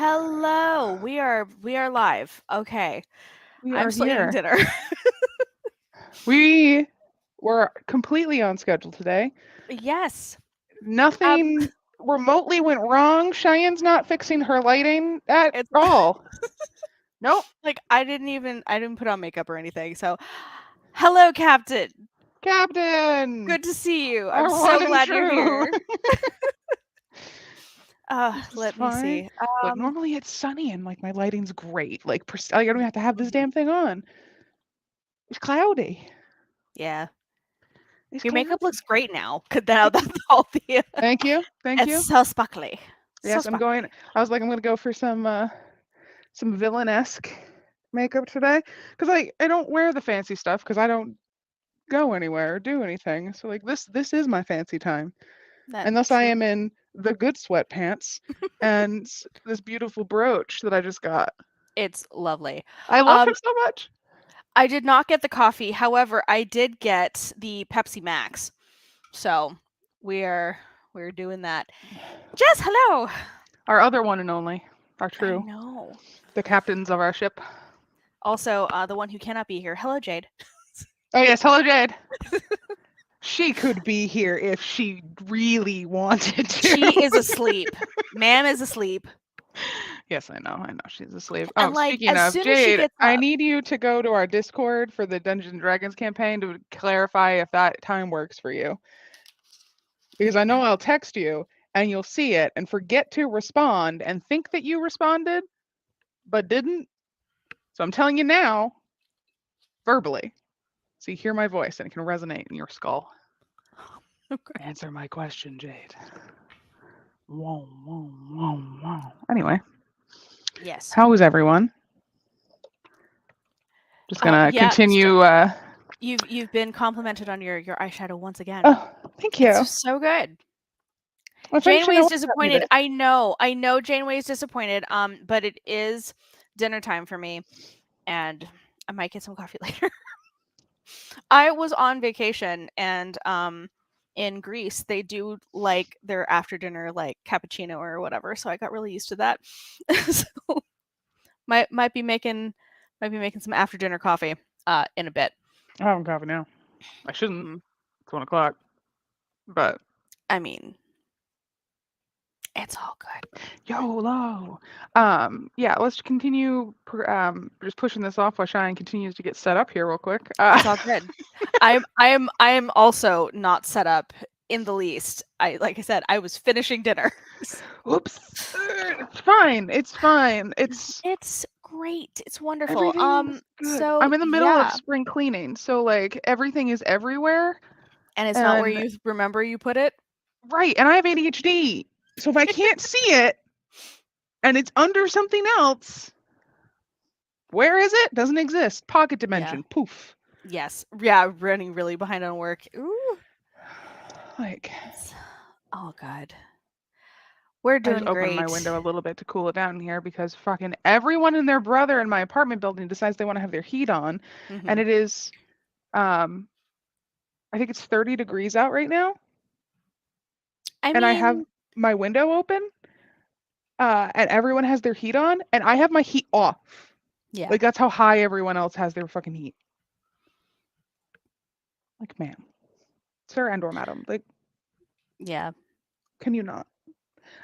Hello. We are live. Okay. We I'm are still eating here. dinner. We were completely on schedule today. Yes. Um Nothing remotely went wrong. Cheyenne's not fixing her lighting at it's all. Nope. like I didn't put on makeup or anything. So, hello, Captain. Captain! Good to see you. I'm Our so one and glad you're true. here. This is Let me fine. see. Look, normally it's sunny and like my lighting's great. Like I don't even have to have this damn thing on. It's cloudy. Yeah. It's Your makeup cloudy. looks great now. Cause now that's all the Thank you. Thank it's you. so sparkly. So Yes, I'm sparkly. going. I was like, I'm gonna go for some villain-esque makeup today because I don't wear the fancy stuff because I don't go anywhere or do anything. So like this is my fancy time. That Unless I true. am in the good sweatpants and this beautiful brooch that I just got. It's lovely. I love him Um so much. I did not get the coffee. However, I did get the Pepsi Max. So we're doing that. Jess, hello. Our other one and only, our I true, know. the captains of our ship. Also, the one who cannot be here. Hello, Jade. Oh yes, hello Jade. She could be here if she really wanted She to. is asleep. Ma'am is asleep. Yes, I know she's asleep. And Oh, like speaking as of soon as she Jade, gets I up, need you to go to our Discord for the Dungeons and Dragons campaign to clarify if that time works for you. Because I know I'll text you and you'll see it and forget to respond and think that you responded but didn't. So I'm telling you now, verbally. So you hear my voice and it can resonate in your skull. okay. Answer my question, Jade. Whoa, whoa, whoa, whoa. Anyway, Yes. how is everyone? Just gonna Yeah, continue. you've been complimented on your eyeshadow once again. Oh, thank It's you. just so good. My friend Janeway's Chanel got me disappointed. this. I know Janeway's disappointed. But it is dinner time for me, and I might get some coffee later. I was on vacation, and in Greece they do like their after dinner like cappuccino or whatever. So I got really used to that. So might be making some after dinner coffee in a bit. I have coffee now. I shouldn't. Mhm. It's 1 o'clock. But I mean, it's all good. YOLO. Yeah, let's continue just pushing this off while Cheyenne continues to get set up here real quick. It's all good. I am also not set up in the least. Like I said, I was finishing dinner. Whoops. It's fine. It's fine. It's great. It's wonderful. Everything's good. So I'm in the middle of yeah, spring cleaning, so like everything is everywhere. and it's not where And you remember you put it. right, and I have ADHD. So if I can't see it and it's under something else, where is it? Doesn't exist. Pocket Yeah. dimension. Poof. Yes. Yeah. Running really behind on work. Ooh. Like It's all good. We're I just doing opened my great. window a little bit to cool it down here because fucking everyone and their brother in my apartment building decides they want to have their heat on, and Hmm. it is, um, I think it's 30 degrees out right now, I and I have mean, my window open, and everyone has their heat on, and I have my heat off. yeah. Like that's how high everyone else has their fucking heat. Like, ma'am, sir, and or madam, like, Yeah. can you not?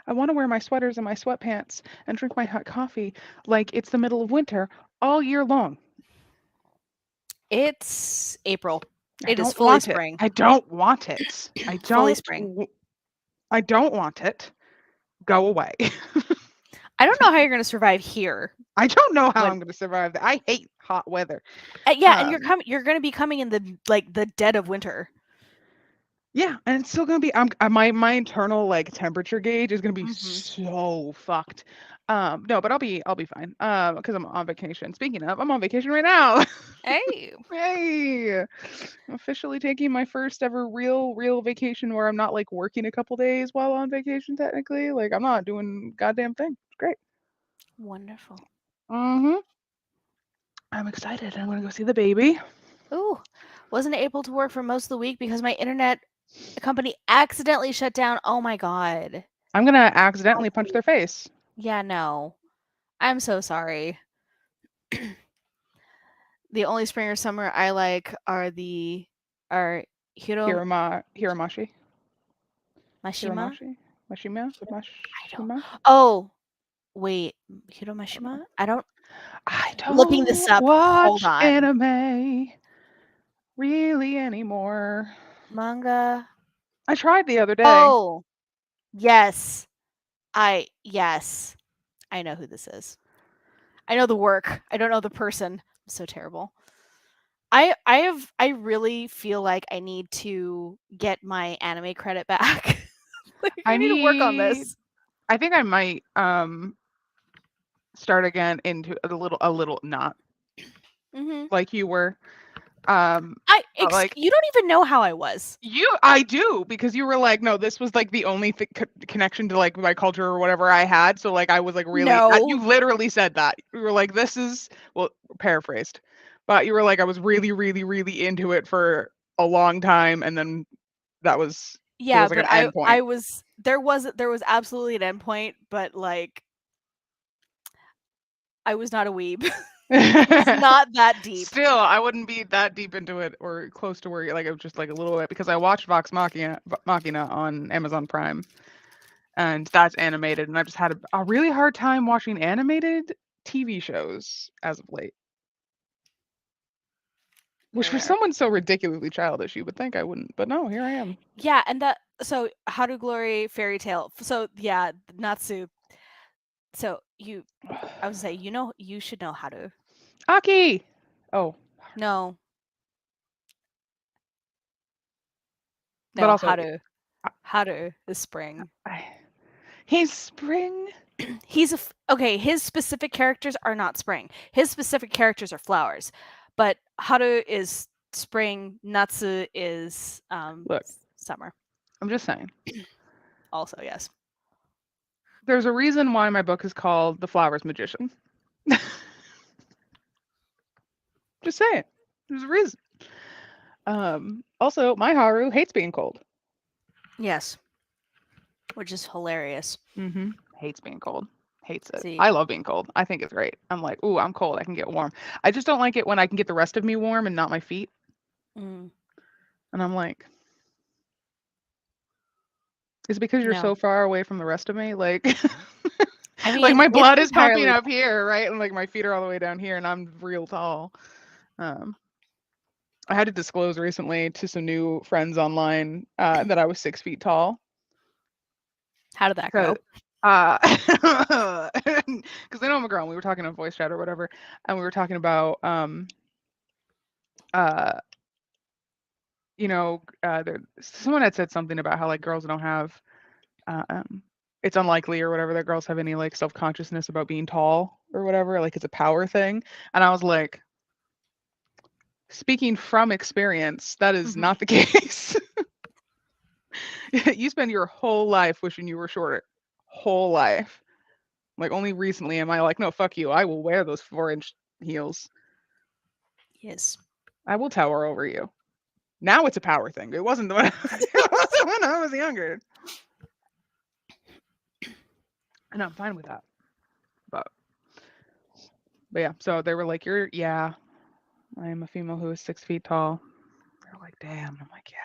I want to wear my sweaters and my sweatpants and drink my hot coffee like it's the middle of winter all year long. It's April. I It is don't fully want it. spring. I don't want it. I Fully don't. spring. I don't want it. Go away. I don't know how you're going to survive here. I don't know how When I'm going to survive that. I hate hot weather. yeah, and Um, you're going to be coming in the dead of winter. yeah, and it's still going to be. My internal like temperature gauge is going to be Hmm. so fucked. No, but I'll be fine. Because I'm on vacation. Speaking of, I'm on vacation right now. Hey. Hey, I'm officially taking my first ever real vacation where I'm not like working a couple days while on vacation technically. Like I'm not doing goddamn thing. It's great. Wonderful. Mhm. I'm excited. I'm gonna go see the baby. Ooh, wasn't able to work for most of the week because my internet company accidentally shut down. Oh my god. I'm gonna accidentally punch their face. Yeah, no. I'm so sorry. The only spring or summer I like are Hiro Hiromashi. Mashima. Mashima? I don't. Mashima? Oh, wait, Hiro Mashima. I don't. I Looking this don't up. Hold watch on. anime really anymore. Manga. I tried the other day. Oh, yes. Yes. I know who this is. I know the work. I don't know the person. I'm so terrible. I really feel like I need to get my anime credit back. Like, I need to work on this. I think I might start again into a little not Mm-hmm. like you were. Like You don't even know how I was. I do, because you were like, no, this was like the only connection to like my culture or whatever I had. So like I was like really, No. you literally said that. You were like, this is, well, paraphrased, but you were like, I was really, really, really into it for a long time, and then that was there Yeah, was like but an end point. I was there was absolutely an end point, but like I was not a weeb. It was not that deep. Still, I wouldn't be that deep into it or close to where like it was just like a little bit, because I watched Vox Machina on Amazon Prime, and that's animated, and I've just had a really hard time watching animated TV shows as of late. Which for someone so ridiculously childish, you would think I wouldn't, but no, here I am. Yeah, and so How to Glory Fairy Tale. So yeah, Natsu. So I would say, you should know how to. Aki! Oh. No. But No, also, Haru is spring. He's spring. Okay, his specific characters are not spring. His specific characters are flowers. But Haru is spring, Natsu is Look, summer. I'm just saying. Also, yes. There's a reason why my book is called The Flowers Magician. Just saying. There's a reason. Also, my Haru hates being cold. Yes. Which is hilarious. Mm-hmm. Hates being cold. Hates it. See. I love being cold. I think it's great. I'm like, ooh, I'm cold. I can get warm. I just don't like it when I can get the rest of me warm and not my feet. Mm. And I'm like, is it because you're so far away from the rest of me? Like, I mean, like my blood is pumping up here, right? And like my feet are all the way down here, and I'm real tall. I had to disclose recently to some new friends online that I was 6 feet tall. How did that go? Because they know I'm a girl, and we were talking on voice chat or whatever, and we were talking about someone had said something about how like girls don't have it's unlikely or whatever that girls have any like self-consciousness about being tall or whatever, like it's a power thing. And I was like, speaking from experience, that is not the case. You spend your whole life wishing you were shorter. Whole life. Like only recently am I like, no, fuck you. I will wear those 4-inch heels. Yes. I will tower over you. Now it's a power thing. It wasn't when I was younger. And I'm fine with that. But yeah, so they were like, I am a female who is 6 feet tall. They're like, damn. And I'm like, yeah,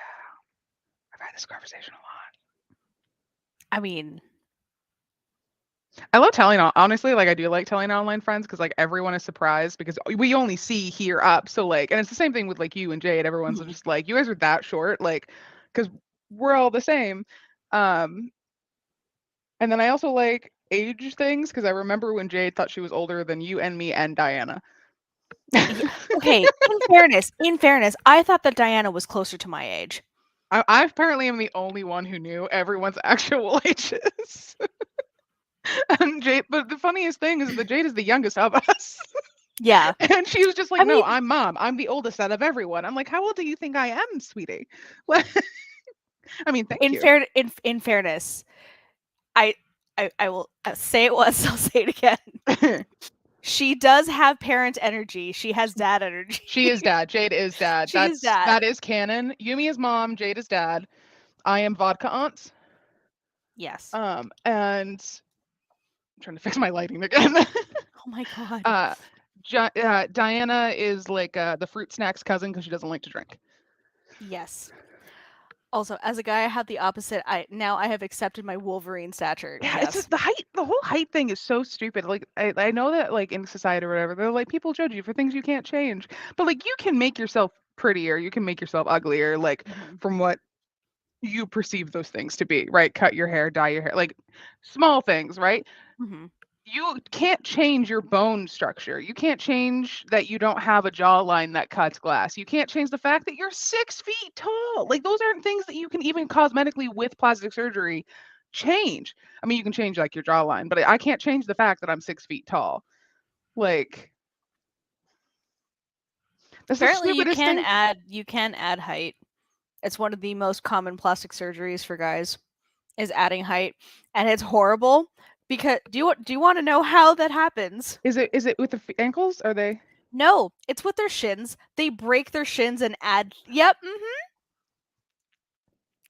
I've had this conversation a lot. I mean, I love telling, honestly, like I do like telling online friends, because like everyone is surprised because we only see here up. So like, and it's the same thing with like you and Jade. Everyone's just like, you guys are that short, like, because we're all the same. And then I also like age things, because I remember when Jade thought she was older than you and me and Diana. Okay, in fairness, I thought that Diana was closer to my age. I apparently am the only one who knew everyone's actual ages. And Jade, but the funniest thing is that Jade is the youngest of us. Yeah. And she was just like, no, I'm mom. I'm the oldest out of everyone. I'm like, how old do you think I am, sweetie? I mean, thank you. In fairness, I will say it once, I'll say it again. She does have parent energy. She has dad energy. She is dad. Jade is dad. Is dad. That is canon. Yumi is mom. Jade is dad. I am vodka aunt. Yes. And I'm trying to fix my lighting again. my god. Diana is like the fruit snacks cousin because she doesn't like to drink. Yes. Also, as a guy, I have the opposite. I have accepted my Wolverine stature. Yeah, it's Yes. just the height. The whole height thing is so stupid. Like I know that like in society or whatever, they're like people judge you for things you can't change. But like you can make yourself prettier, you can make yourself uglier, like Mhm. from what you perceive those things to be, right? Cut your hair, dye your hair, like small things, right? Mhm. You can't change your bone structure. You can't change that you don't have a jawline that cuts glass. You can't change the fact that you're 6 feet tall. Like those aren't things that you can even cosmetically with plastic surgery change. I mean, you can change like your jawline, but I can't change the fact that I'm 6 feet tall. Like that's the Apparently, stupidest thing. you can add height. It's one of the most common plastic surgeries for guys is adding height, and it's horrible because do you want to know how that happens? Is it with the ankles? Are they? No, it's with their shins. They break their shins and add. Yep.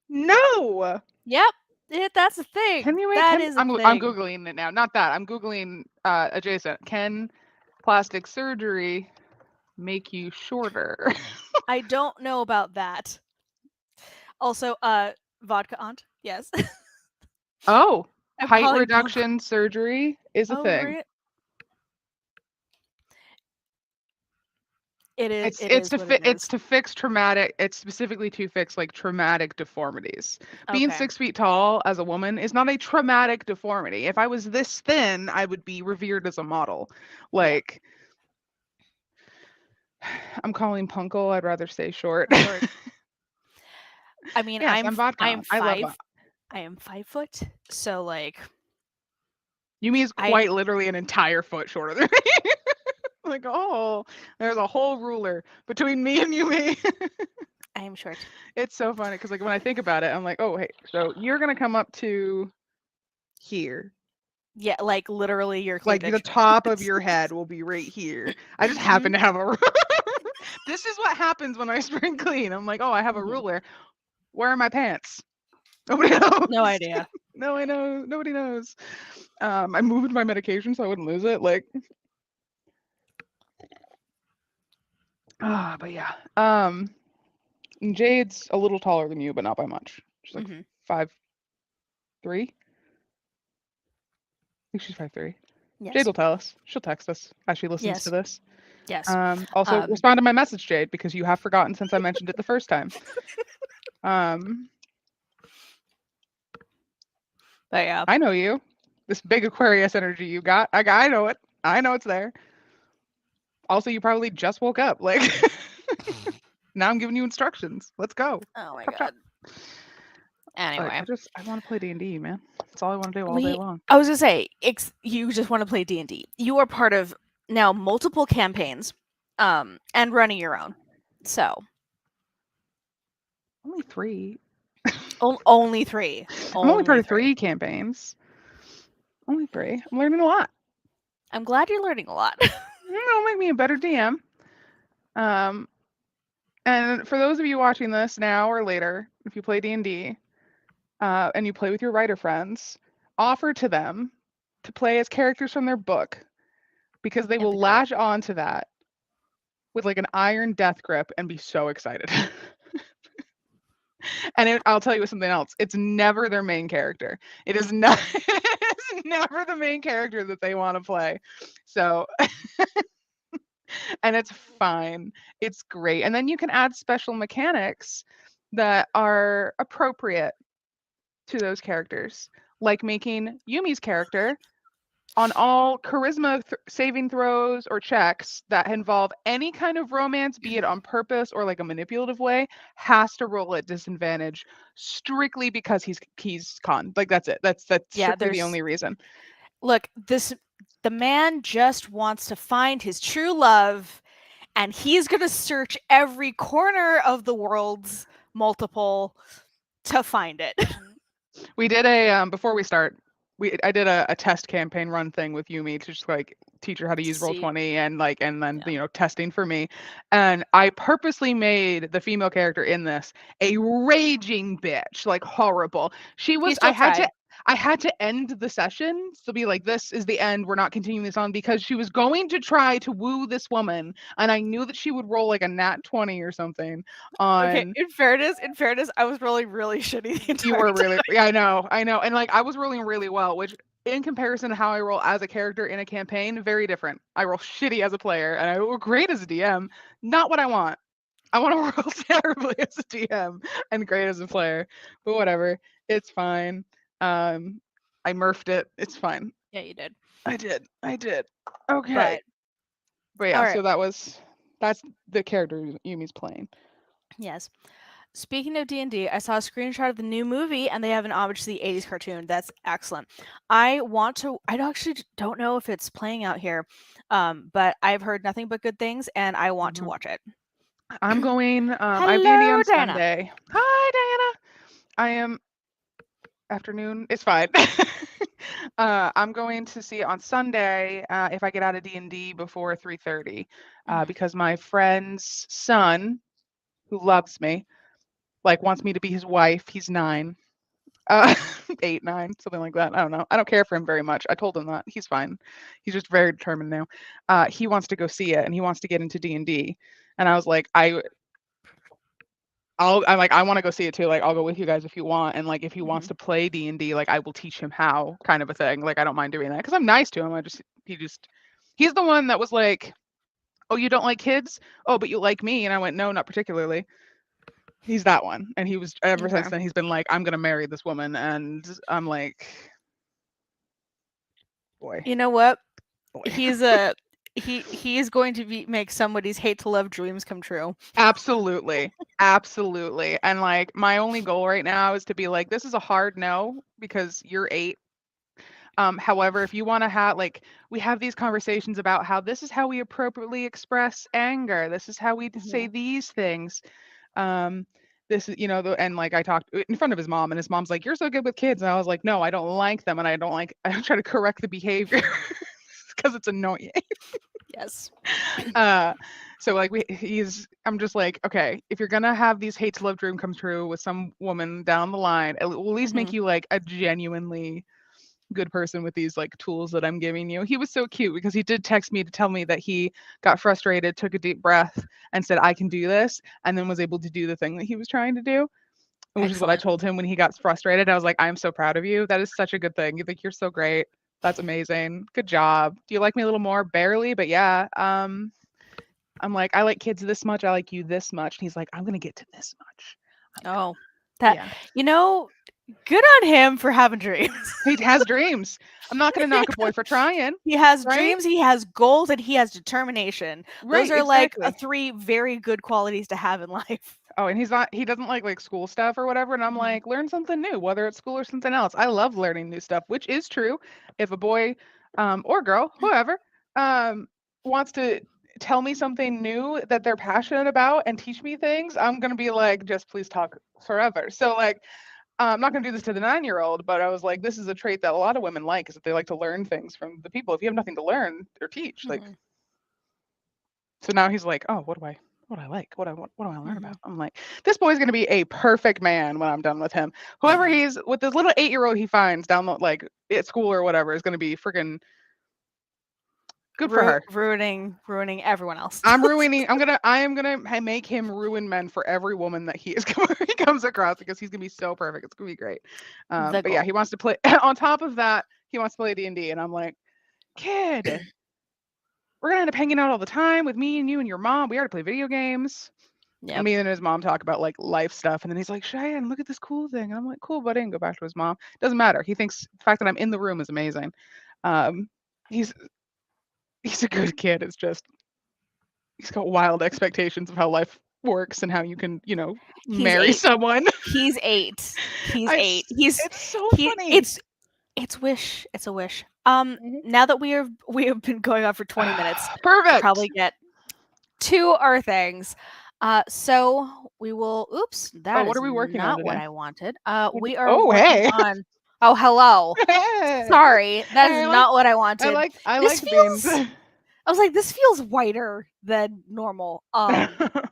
No. Yep. That's the thing. Can you make That can is a I'm thing. googling it now. Not that. I'm googling adjacent. Can plastic surgery make you shorter? I don't know about that. Also, vodka aunt. Yes. Oh, I'm height calling reduction surgery is a Oh, thing. right. It is. It's It it's is to what it it's is. to fix traumatic. It's specifically to fix like traumatic deformities. Being Okay. 6 feet tall as a woman is not a traumatic deformity. If I was this thin, I would be revered as a model. Yeah. Like I'm calling Punkle. I'd rather stay short. My lord. I mean, Yes, I'm vodka. I am I love 5. I am 5 foot. So like Yumi is I quite literally an entire foot shorter than me. Like, oh, there's a whole ruler between me and Yumi. I am short. It's so funny because like when I think about it, I'm like, oh hey, so you're gonna come up to here. Yeah, like literally your Like the cleavage. top of your head will be right here. I just happen to have a This is what happens when I spring clean. I'm like, oh, I have a Mhm. ruler. Where are my pants? Nobody knows. No idea. No, I know. Nobody knows. I moved my medication so I wouldn't lose it. Like, but yeah. Jade's a little taller than you, but not by much. She's like Mhm. 5'3". I think she's 5'3". Jade Yes. will tell us. She'll text us as she listens to Yes. this. Yes. Also respond to my message, Jade, because you have forgotten since I mentioned it the first time. But yeah. I know you. This big Aquarius energy you got. I know it. I know it's there. Also, you probably just woke up. Like, now I'm giving you instructions. Let's go. Oh my Chop, chop. god. Anyway. Like, I want to play D&D, man. That's all I want to do all day long. I was gonna say, you just want to play D&D. You are part of now multiple campaigns, and running your own. So Only 3. only 3. I'm only part of 3 campaigns. Only 3. I'm learning a lot. I'm glad you're learning a lot. It'll make me a better DM. And for those of you watching this now or later, if you play D&D, and you play with your writer friends, offer to them to play as characters from their book, because they will latch on to that with like an iron death grip and be so excited. And I'll tell you something else. It's never their main character. It is not. It's never the main character that they want to play. So, and it's fine. It's great. And then you can add special mechanics that are appropriate to those characters, like making Yumi's character on all charisma saving throws or checks that involve any kind of romance, be it on purpose or like a manipulative way, has to roll at disadvantage strictly because he's con. Like that's it. That's strictly the only reason. Look, the man just wants to find his true love, and he's gonna search every corner of the world's multiple to find it. We did a before we start. I did a test campaign run thing with Yumi to just like teach her how to use Roll20 and then you know testing for me, and I purposely made the female character in this a raging bitch, like horrible. She was. I had to. I had to end the session to be like, this is the end. We're not continuing this on because she was going to try to woo this woman, and I knew that she would roll like a nat 20 or something Okay, on. in fairness, I was rolling really shitty the entire You were time. really, yeah, I know, and like I was rolling really well, which in comparison to how I roll as a character in a campaign, very different. I roll shitty as a player, and I roll great as a DM. Not what I want. I want to roll terribly as a DM and great as a player, but whatever, it's fine. I murphed it. It's fine. Yeah, you did. I did. Okay. But yeah, all so right. that's the character Yumi's playing. Yes. Speaking of D&D, I saw a screenshot of the new movie, and they have an homage to the 80s cartoon. That's excellent. I actually don't know if it's playing out here, but I've heard nothing but good things, and I want to watch it. I'm going. I have D&D Hello, on Diana. Sunday. Hi, Diana. I am afternoon. It's fine. I'm going to see it on Sunday if I get out of D&D before 3:30, because my friend's son, who loves me, like wants me to be his wife. He's 9, 8, 9, something like that. I don't know. I don't care for him very much. I told him that he's fine. He's just very determined now. He wants to go see it and he wants to get into D&D, and I was like, I'm like, I want to go see it too. Like, I'll go with you guys if you want. And like, if he wants to play D&D, like, I will teach him how, kind of a thing. Like, I don't mind doing that because I'm nice to him. He's the one that was like, oh, you don't like kids? Oh, but you like me. And I went, no, not particularly. He's that one. And he was, ever since then, he's been like, I'm going to marry this woman. And I'm like, boy. You know what? Boy. He is going to make somebody's hate to love dreams come true. Absolutely. Absolutely. And like, my only goal right now is to be like, this is a hard no because you're 8. However, if you want to have, like, we have these conversations about how this is how we appropriately express anger. This is how we say these things. This is, and like I talked in front of his mom, and his mom's like, "You're so good with kids," and I was like, "No, I don't like them, and I try to correct the behavior because it's annoying." Yes. So like I'm just like, okay, if you're gonna have these hate to love dream come true with some woman down the line, it will at least make you like a genuinely good person with these like tools that I'm giving you. He was so cute because he did text me to tell me that he got frustrated, took a deep breath, and said, I can do this, and then was able to do the thing that he was trying to do. Which is what I told him when he got frustrated. I was like, I'm so proud of you. That is such a good thing. You think you're so great. That's amazing. Good job. Do you like me a little more? Barely, but yeah. I'm like, I like kids this much. I like you this much. And he's like, I'm gonna get to this much. Good on him for having dreams. He has dreams. I'm not gonna knock a boy for trying. He has dreams, he has goals, and he has determination. Right, those are exactly. like 3 very good qualities to have in life. Oh, and he doesn't like school stuff or whatever. And I'm like, learn something new, whether it's school or something else. I love learning new stuff, which is true. If a boy or girl, whoever, wants to tell me something new that they're passionate about and teach me things, I'm going to be like, just please talk forever. So like, I'm not going to do this to the 9-year-old, but I was like, this is a trait that a lot of women like, is that they like to learn things from the people. If you have nothing to learn or teach, like, so now he's like, oh, what do I like? What do I learn about? I'm like, this boy's going to be a perfect man when I'm done with him. Whoever he's with, this little 8-year-old he finds down the, like at school or whatever, is going to be freaking good for her. Ruining everyone else. I am gonna make him ruin men for every woman that he comes across, because he's gonna be so perfect. It's gonna be great. But yeah, he wants to play. On top of that, he wants to play D&D, and I'm like, kid, we're gonna end up hanging out all the time with me and you and your mom. We already play video games. And me and his mom talk about like life stuff, and then he's like, Cheyenne, look at this cool thing. And I'm like, cool, buddy, and go back to his mom. Doesn't matter. He thinks the fact that I'm in the room is amazing. He's a good kid. It's just he's got wild expectations of how life works and how you can, marry someone. He's 8. He's 8. It's so funny. It's a wish. Now that we have been going on for 20 minutes, perfect. we'll probably get to our things. So we will. Oops, that what are we working not on what today? I wanted. We are. Oh, hey. On, oh, hello. Hey. Sorry, that is not what I wanted. I like beans. I was like, this feels whiter than normal.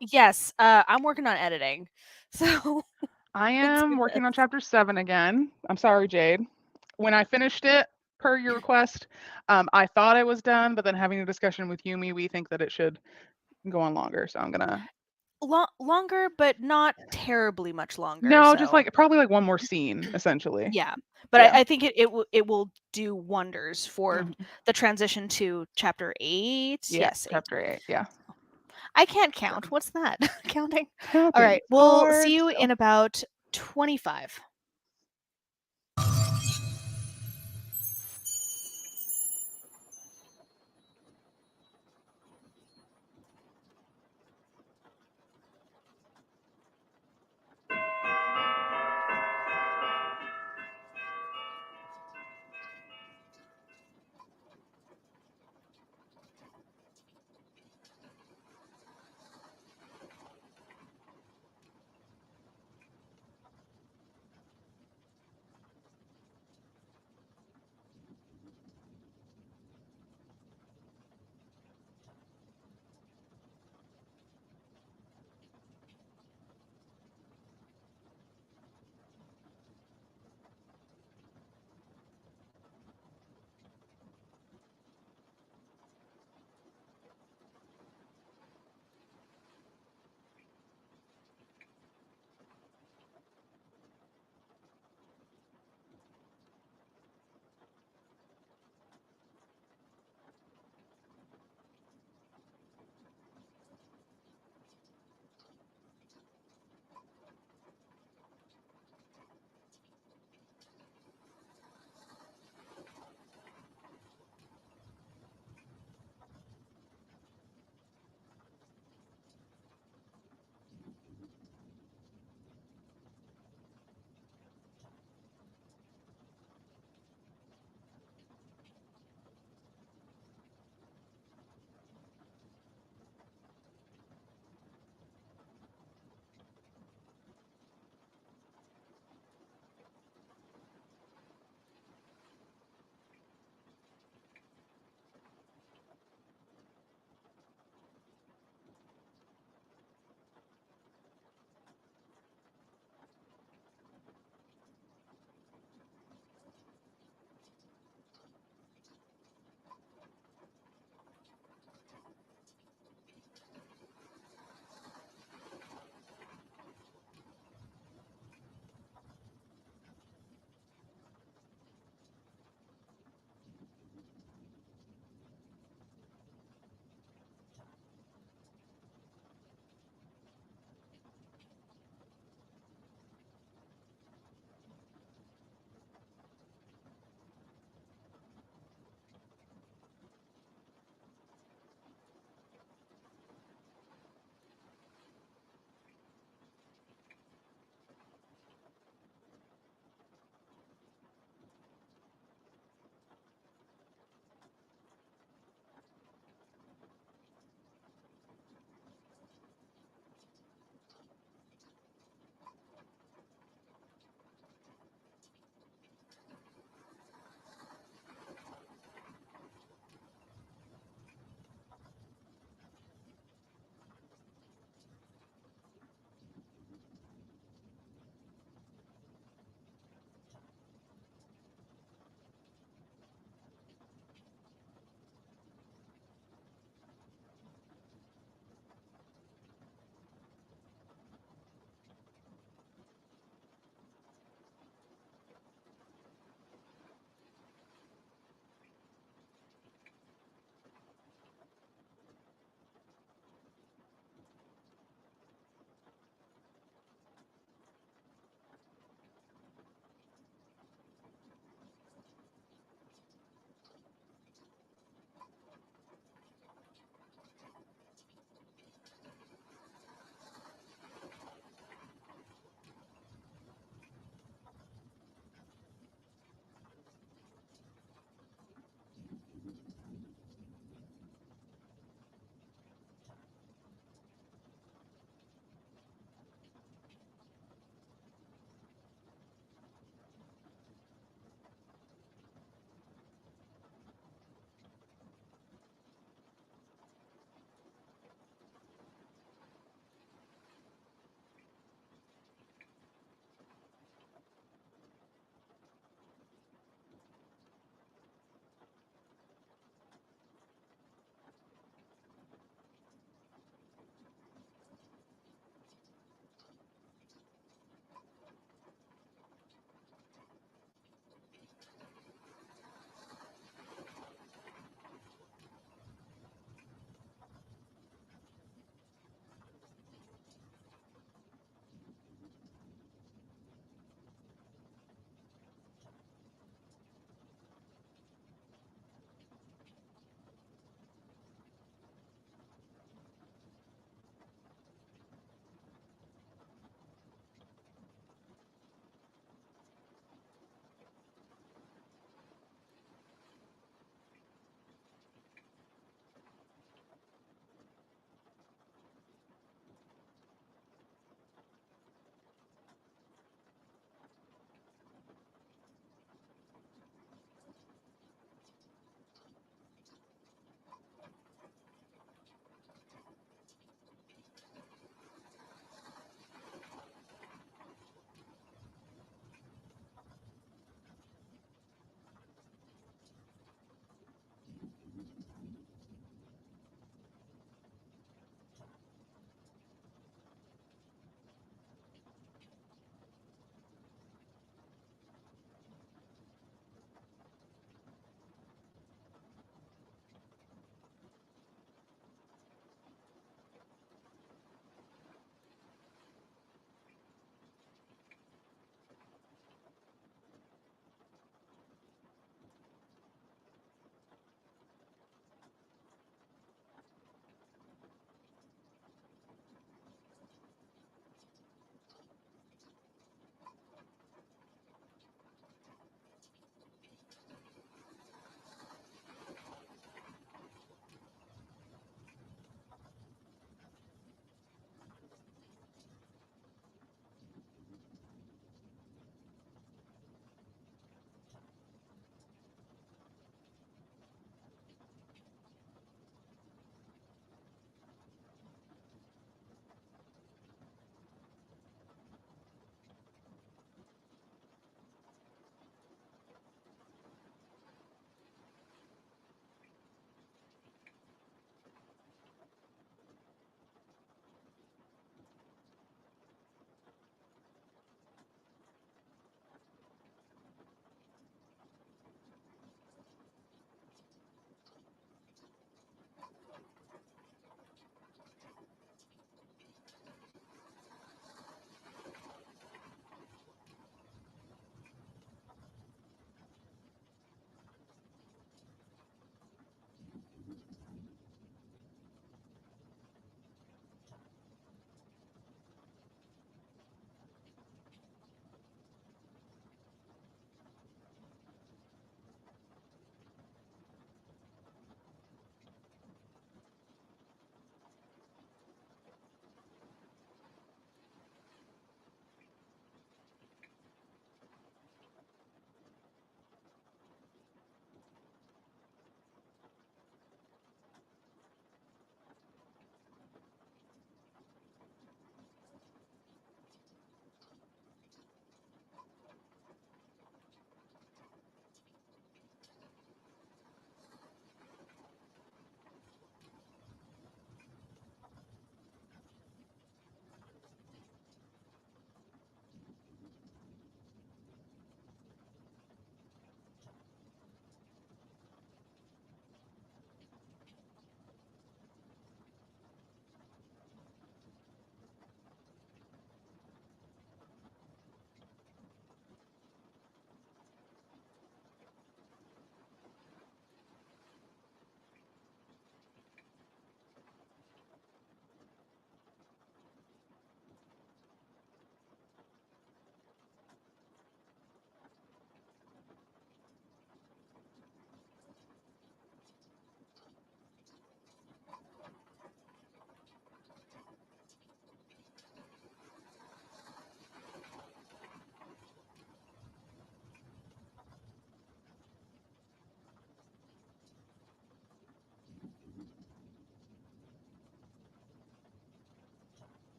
Yes, I'm working on editing. So I am working on chapter 7 again. I'm sorry, Jade. when I finished it, per your request, I thought I was done, but then having a discussion with Yumi, we think that it should go on longer. So I'm gonna Longer, but not terribly much longer. no, just So like probably like one more scene, essentially. yeah, but Yeah. I think it will do wonders for Mhm. the transition to chapter 8. Yeah, Yes, 8. chapter 8. Yeah. I can't count. What's that? Counting. All Counting. right. It's We'll hard see you still. in about 25.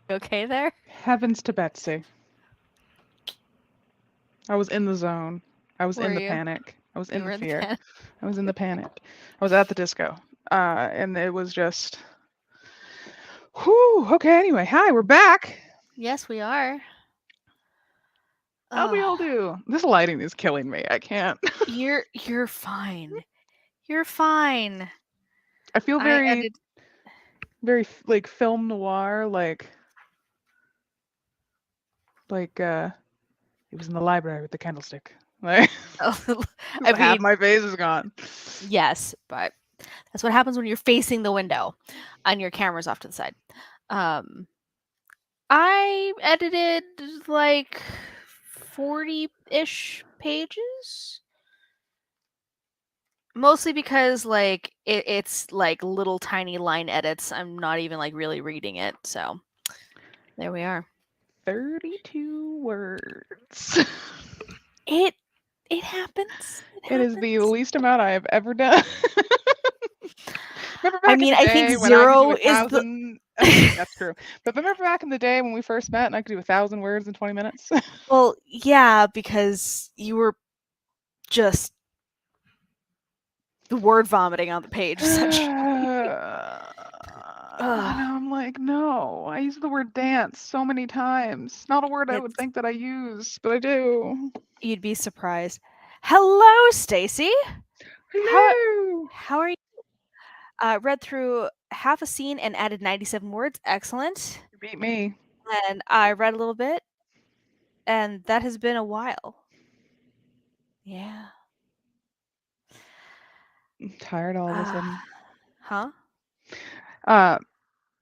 Okay there? Heavens to Betsy. I was in the zone. I was in Were the you? panic. I was You in the were in the fear. pan. I was in the panic. I was at the disco. And it was just whew. Okay, anyway. Hi, we're back. Yes, we are. How'd we all Oh, do? This lighting is killing me. I can't. you're fine. You're fine. I feel I very, edited. very like film noir, like it was in the library with the candlestick. Like Oh, I half mean, my face is gone. yes, but that's what happens when you're facing the window and your camera's off to the side. Um, I edited like 40-ish pages. Mostly because like it's like little tiny line edits. I'm not even like really reading it. So there we are. 32 words. It it happens. It It is the happens. least amount I have ever done. Remember I back in mean, the I think day when I could do 0 a is the thousand? That's true. But remember back in the day when we first met and I could do 1,000 words in 20 minutes? well, yeah, because you were just word vomiting on the page essentially. And Ugh, now I'm like, no, I use the word dance so many times. Not a word I would it's think that I use, but I do. you'd be surprised. Hello, Stacy. How Hello. how are you? Read through half a scene and added 97 words. Excellent. You beat me. And I read a little bit, and that has been a while. Yeah. I'm tired all of a sudden. Huh? Uh,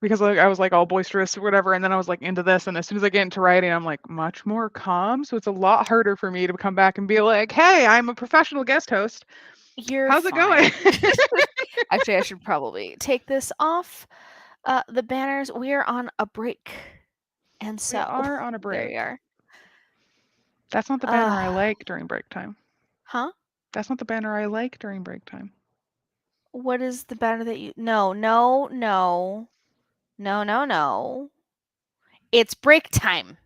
because like I was like all boisterous or whatever, and then I was like into this, and as soon as I get into writing, I'm like much more calm. So it's a lot harder for me to come back and be like, "Hey, I'm a professional guest host. You're How's it going?" fine. Actually, I should probably take this off. The banners, we are on a break. And We so, are on a there you break. are. That's not the banner I like during break time. Huh? That's not the banner I like during break time. What is the banner that you. No, no, no. No, no, no. It's break time.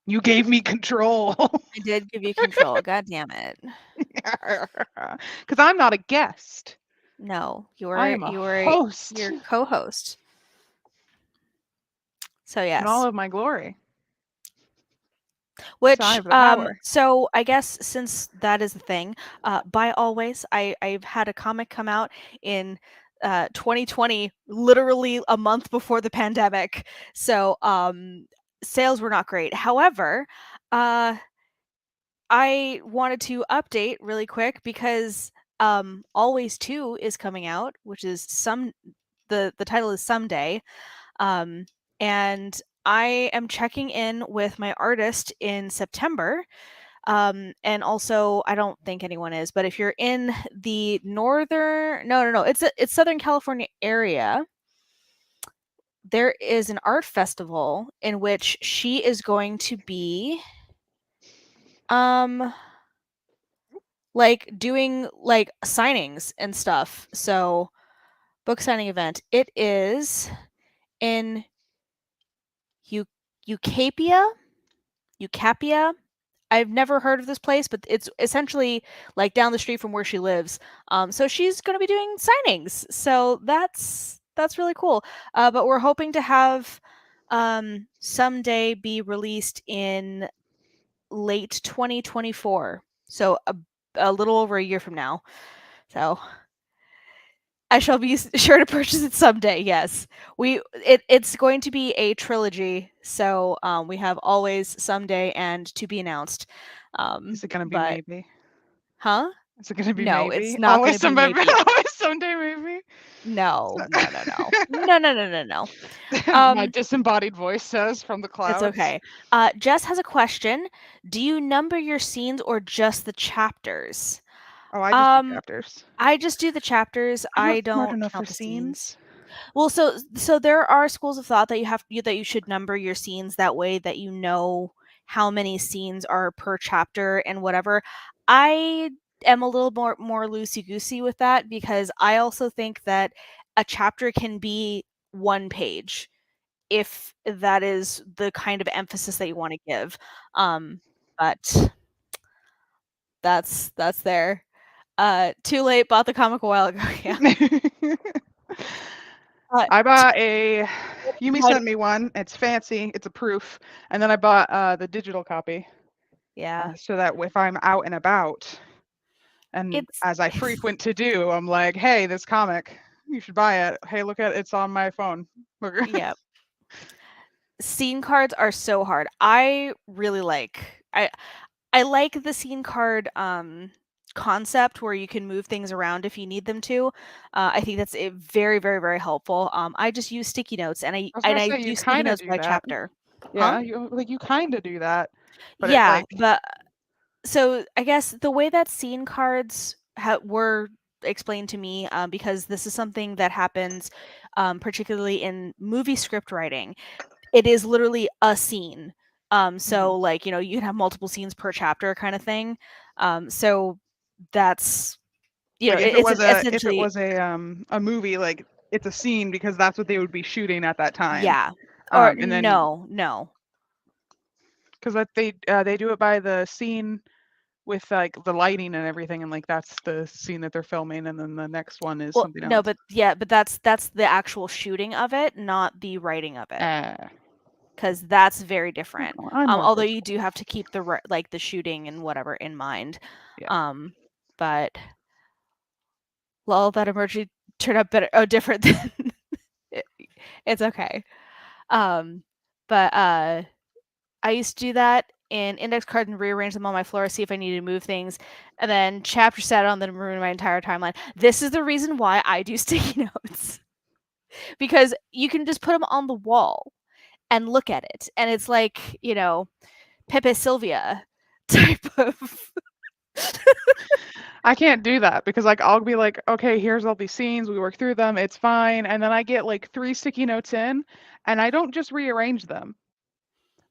You gave me control. I did give you control. God damn it. Because I'm not a guest. No, I am a you're host your co-host. So in all yes. of my glory. So I Which have the power. so I guess since that is the thing, by always I've had a comic come out in 2020, literally a month before the pandemic. So sales were not great. However, uh I wanted to update really quick because Always 2 is coming out, which is the title is Someday. Um, and I am checking in with my artist in September. And also, I don't think anyone is, but if you're in the northern, no, it's Southern California area, there is an art festival in which she is going to be, um, like doing like signings and stuff. So, book signing event. It is in U- Eucapia. Eucapia. I've never heard of this place, but it's essentially like down the street from where she lives. So she's going to be doing signings. So that's really cool. But we're hoping to have Someday be released in late 2024. So a little over a year from now. So I shall be sure to purchase it someday. Yes, it's going to be a trilogy. So we have Always, Someday, and To Be Announced. Is it gonna be But maybe? huh? Is it gonna be No, it's maybe? not going Always to be someday, maybe. always someday maybe. No, no, no, no, no, no, no, no, no. My disembodied voice says from the It's clouds. okay. Jess has a question. Do you number your scenes or just the chapters? Oh, I just do Um, chapters. I just do the chapters. I'm not I smart don't enough for count the scenes. scenes. Well, so there are schools of thought that that you should number your scenes that way that you know how many scenes are per chapter and whatever. I am a little more loosey goosey with that because I also think that a chapter can be one page if that is the kind of emphasis that you want to give. But that's there. Too late, bought the comic a while ago. Yeah. I bought a Yumi sent me one. It's fancy. It's a proof. And then I bought the digital copy. Yeah. So that if I'm out and about, and It's as I frequent to do, I'm like, hey, this comic, you should buy it. Hey, look at it. It's on my phone. yeah. Scene cards are so hard. I really like I like the scene card concept where you can move things around if you need them to. I think that's very, very, very helpful. I just use sticky notes, and I was gonna I say do you sticky kind of notes do by that. chapter. Yeah, you kind of do that. But it Yeah, like but so I guess the way that scene cards were explained to me, because this is something that happens particularly in movie script writing. It is literally a scene. So like, you can have multiple scenes per chapter kind of thing. So that's like if it's it essentially was a movie, like it's a scene because that's what they would be shooting at that time. yeah. Or And then no. because they do it by the scene with like the lighting and everything, and like that's the scene that they're filming, and then the next one is Well, something no, else. but yeah, but that's the actual shooting of it, not the writing of it. Because that's very different. I'm more Although first you do have to keep the shooting and whatever in mind. Yeah. But that emoji turned out better. Oh, different than it's okay. But I used to do that in index cards and rearrange them on my floor, see if I needed to move things, and then chapter sat on them and ruined my entire timeline. This is the reason why I do sticky notes. Because you can just put them on the wall and look at it, and it's like, Pepe Sylvia type of I can't do that because like I'll be like, okay, here's all these scenes, we work through them, it's fine, and then I get like 3 sticky notes in, and I don't just rearrange them.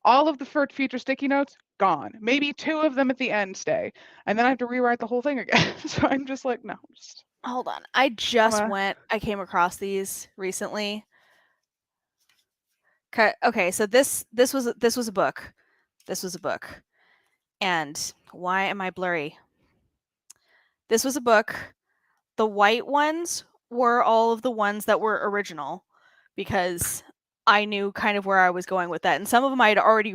All of the future sticky notes gone. Maybe 2 of them at the end stay, and then I have to rewrite the whole thing again. So I'm just like, no, just hold on. I came across these recently. Okay, so this was a book. This was a book. And why am I blurry? This was a book. The white ones were all of the ones that were original because I knew kind of where I was going with that. And some of them I'd already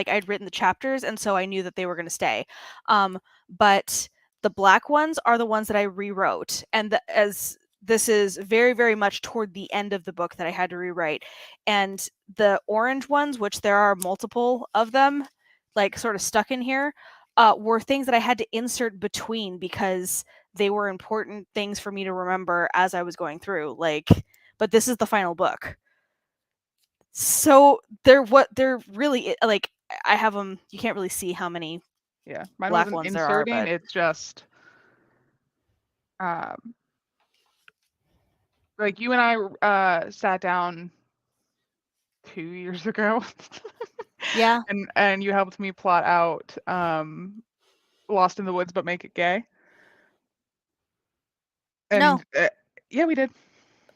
I'd written the chapters, and so I knew that they were going to stay. But the black ones are the ones that I rewrote. And as this is very, very much toward the end of the book that I had to rewrite. And the orange ones, which there are multiple of them, like sort of stuck in here, were things that I had to insert between because they were important things for me to remember as I was going through. But this is the final book. So they're really like, I have them. You can't really see how many mine black wasn't ones there are, inserting, but it's just like you and I sat down 2 years ago. yeah. And you helped me plot out Lost in the Woods but Make It Gay. No. And yeah, we did.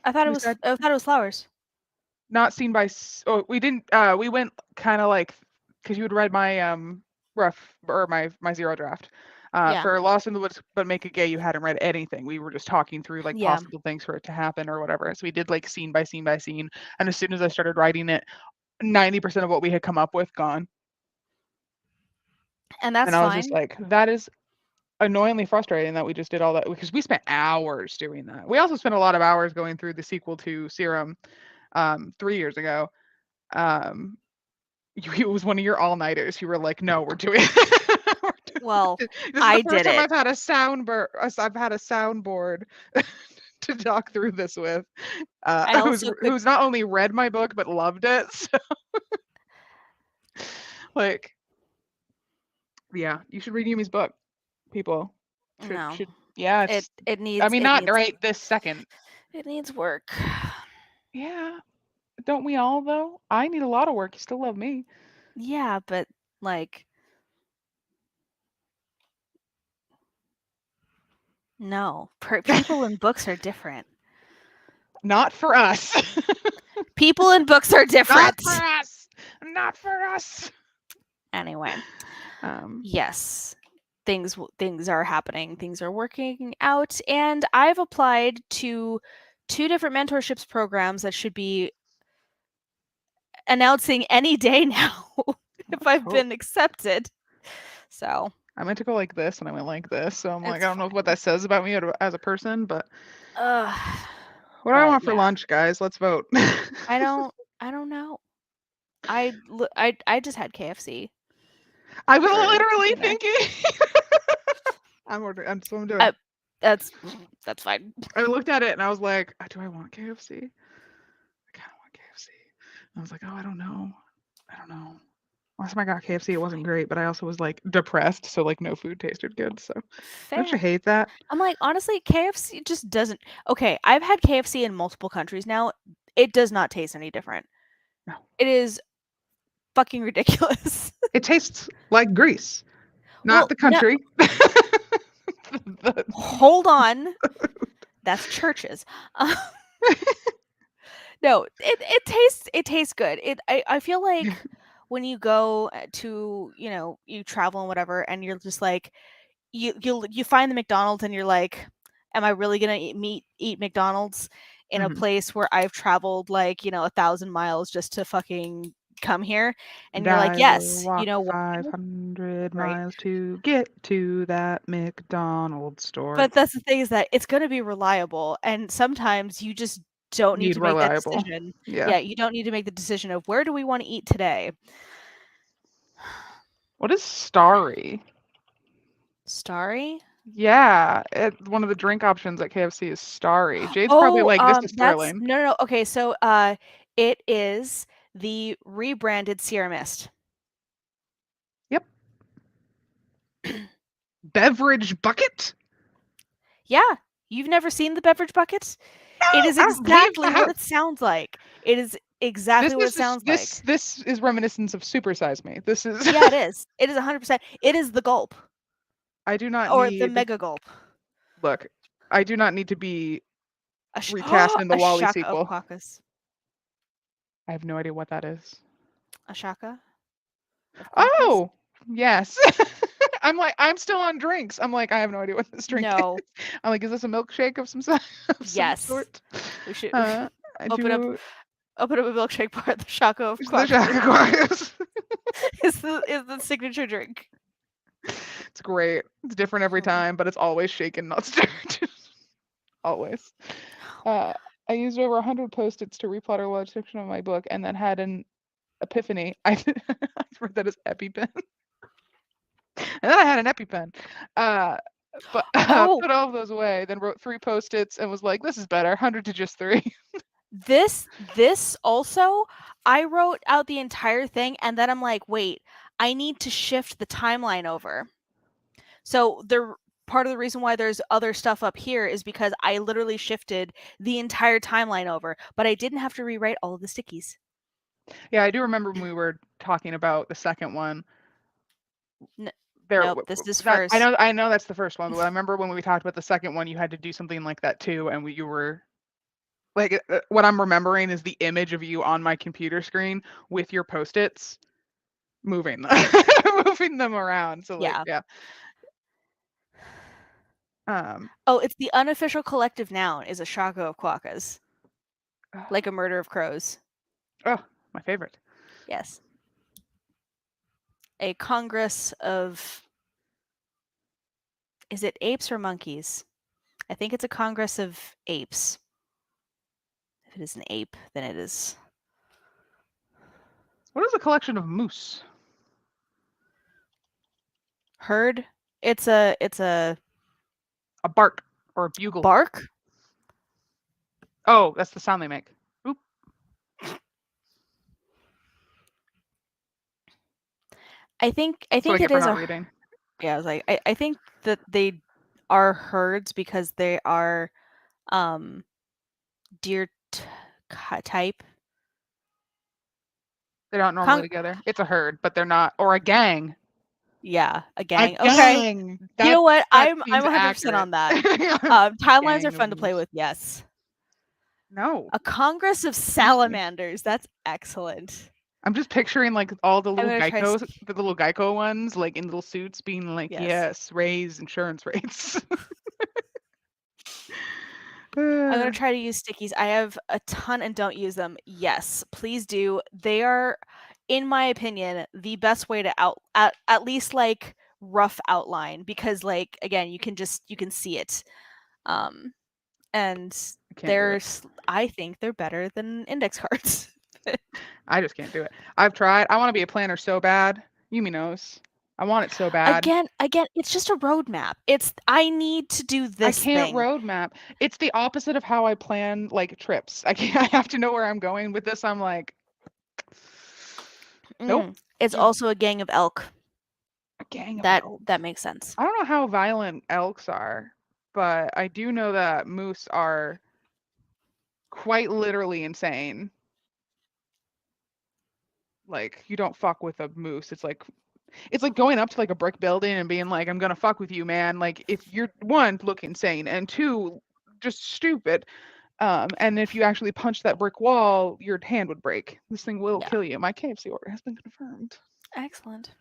I thought it was Flowers. Not seen by we didn't we went kind of like because you had read my rough or my zero draft. Yeah. For Lost in the Woods but Make It Gay, you hadn't read anything. We were just talking through like Yeah. possible things for it to happen or whatever. So we did like scene by scene by scene. And as soon as I started writing it, 90% of what we had come up with gone. And that's And I was fine. just like, that is annoyingly frustrating that we just did all that because we spent hours doing that. We also spent a lot of hours going through the sequel to Serum 3 years ago. It was one of your all-nighters. You were like, "No, we're doing Well, this is I the first did time it. I've had a soundboard to talk through this with. I also could. Who's not only read my book but loved it. So like, yeah, you should read Yumi's book. People No. yeah, It needs. I mean, It not needs. right this second. It needs work. Yeah, don't we all though? I need a lot of work. You still love me. Yeah, but like, no. People in books are different. Not for us. People and books are different. Not for us. Not for us. Anyway, yes, things are happening. Things are working out, and I've applied to 2 different mentorships programs that should be announcing any day now if I've been accepted. So I meant to go like this and I went like this. So I'm like, It's I don't know what that says about me as a person, but uh, what do I but want for yeah. lunch, guys? Let's vote. I don't know. I just had KFC. I was for literally dinner. thinking. I'm ordering. That's what I'm doing. That's fine. I looked at it and I was like, do I want KFC? I kind of want KFC. And I was like, oh, I don't know. Last time I got KFC, it wasn't great, but I also was like depressed, so like no food tasted good. So don't you Fair. hate that? I'm like, honestly, KFC just doesn't. Okay, I've had KFC in multiple countries now. It does not taste any different. No. It is fucking ridiculous. It tastes like Greece, not the country. Hold on. That's churches. No, it tastes good. I feel like when you go to, you travel and whatever, and you're just like, you find the McDonald's and you're like, am I really gonna eat McDonald's in a place where I've traveled like 1,000 miles just to fucking come here? And you're like, yes, you know what? 500 miles to get to that McDonald's store. But that's the thing, is that it's gonna be reliable, and sometimes you just don't need to make that decision. Yeah, you don't need to make the decision of where do we want to eat today. What is Starry? Starry? Yeah, one of the drink options at KFC is Starry. Jade's probably like, this is thrilling. No. Okay, so it is the rebranded Sierra Mist. Yep. Beverage bucket? Yeah, you've never seen the beverage bucket? No, it is exactly what it sounds like. It is exactly what it sounds like. This is reminiscent of Super Size Me. This is Yeah, it is. It is 100%. It is the gulp. I do not or need the mega gulp. Look, I do not need to be recast in the WALL-E sequel. I have no idea what that is. A shaka? Oh, yes. I'm still on drinks. I'm like, I have no idea what this drink is. I'm like, is this a milkshake of some sort? Yes. We should open up a milkshake bar. The shaka of Quackus. The shaka Quackus. is the signature drink. It's great. It's different every time, but it's always shaken, not stirred. Always. I used over 100 Post-its to replot a large section of my book, and then had an epiphany. I read that as EpiPen. And then I had an EpiPen. But I put all of those away, then wrote 3 Post-its and was like, this is better. 100 to just 3. This also, I wrote out the entire thing, and then I'm like, wait, I need to shift the timeline over. So part of the reason why there's other stuff up here is because I literally shifted the entire timeline over, but I didn't have to rewrite all of the stickies. Yeah, I do remember when we were talking about the second one. Nope, this is first. I know that's the first one, but I remember when we talked about the second one, you had to do something like that too, and you were like, what I'm remembering is the image of you on my computer screen with your Post-its moving them around. So like, yeah. It's the unofficial collective noun is a shaka of Quackas. Like a murder of crows. Oh, my favorite. Yes. A congress of... Is it apes or monkeys? I think it's a congress of apes. If it is an ape, then it is... What is a collection of moose? Herd? It's a bark or a bugle. Bark? Oh, that's the sound they make. Oop. I think it is a... Yeah, I was like, I think that they are herds because they are deer type. They're not normally together. It's a herd, but they're not, or a gang. Yeah, a gang. Okay. You know what? I'm 100% on that. Timelines are fun to play with. Yes. No. A congress of salamanders. That's excellent. I'm just picturing like all the I'm little gonna try. the little Geico ones, like in little suits, being like, Yes. "Yes, raise insurance rates." I'm gonna try to use stickies. I have a ton and don't use them. Yes, please do. They are, in my opinion, the best way to at least like rough outline, because like again, you can see it. And I can't do it. I think they're better than index cards. I just can't do it. I've tried. I want to be a planner so bad. Yumi knows. I want it so bad. Again, it's just a roadmap. I need to do this I can't thing. roadmap. It's the opposite of how I plan like trips. I can't. I have to know where I'm going with this. I'm like, nope. It's also a gang of elk. A gang of That elk. that makes sense. I don't know how violent elks are, but I do know that moose are quite literally insane. Like, you don't fuck with a moose. It's like going up to like a brick building and being like, I'm gonna fuck with you, man. Like, if you're one, look insane, and two, just stupid. And if you actually punch that brick wall, your hand would break. This thing will kill you. My KFC order has been confirmed. Excellent.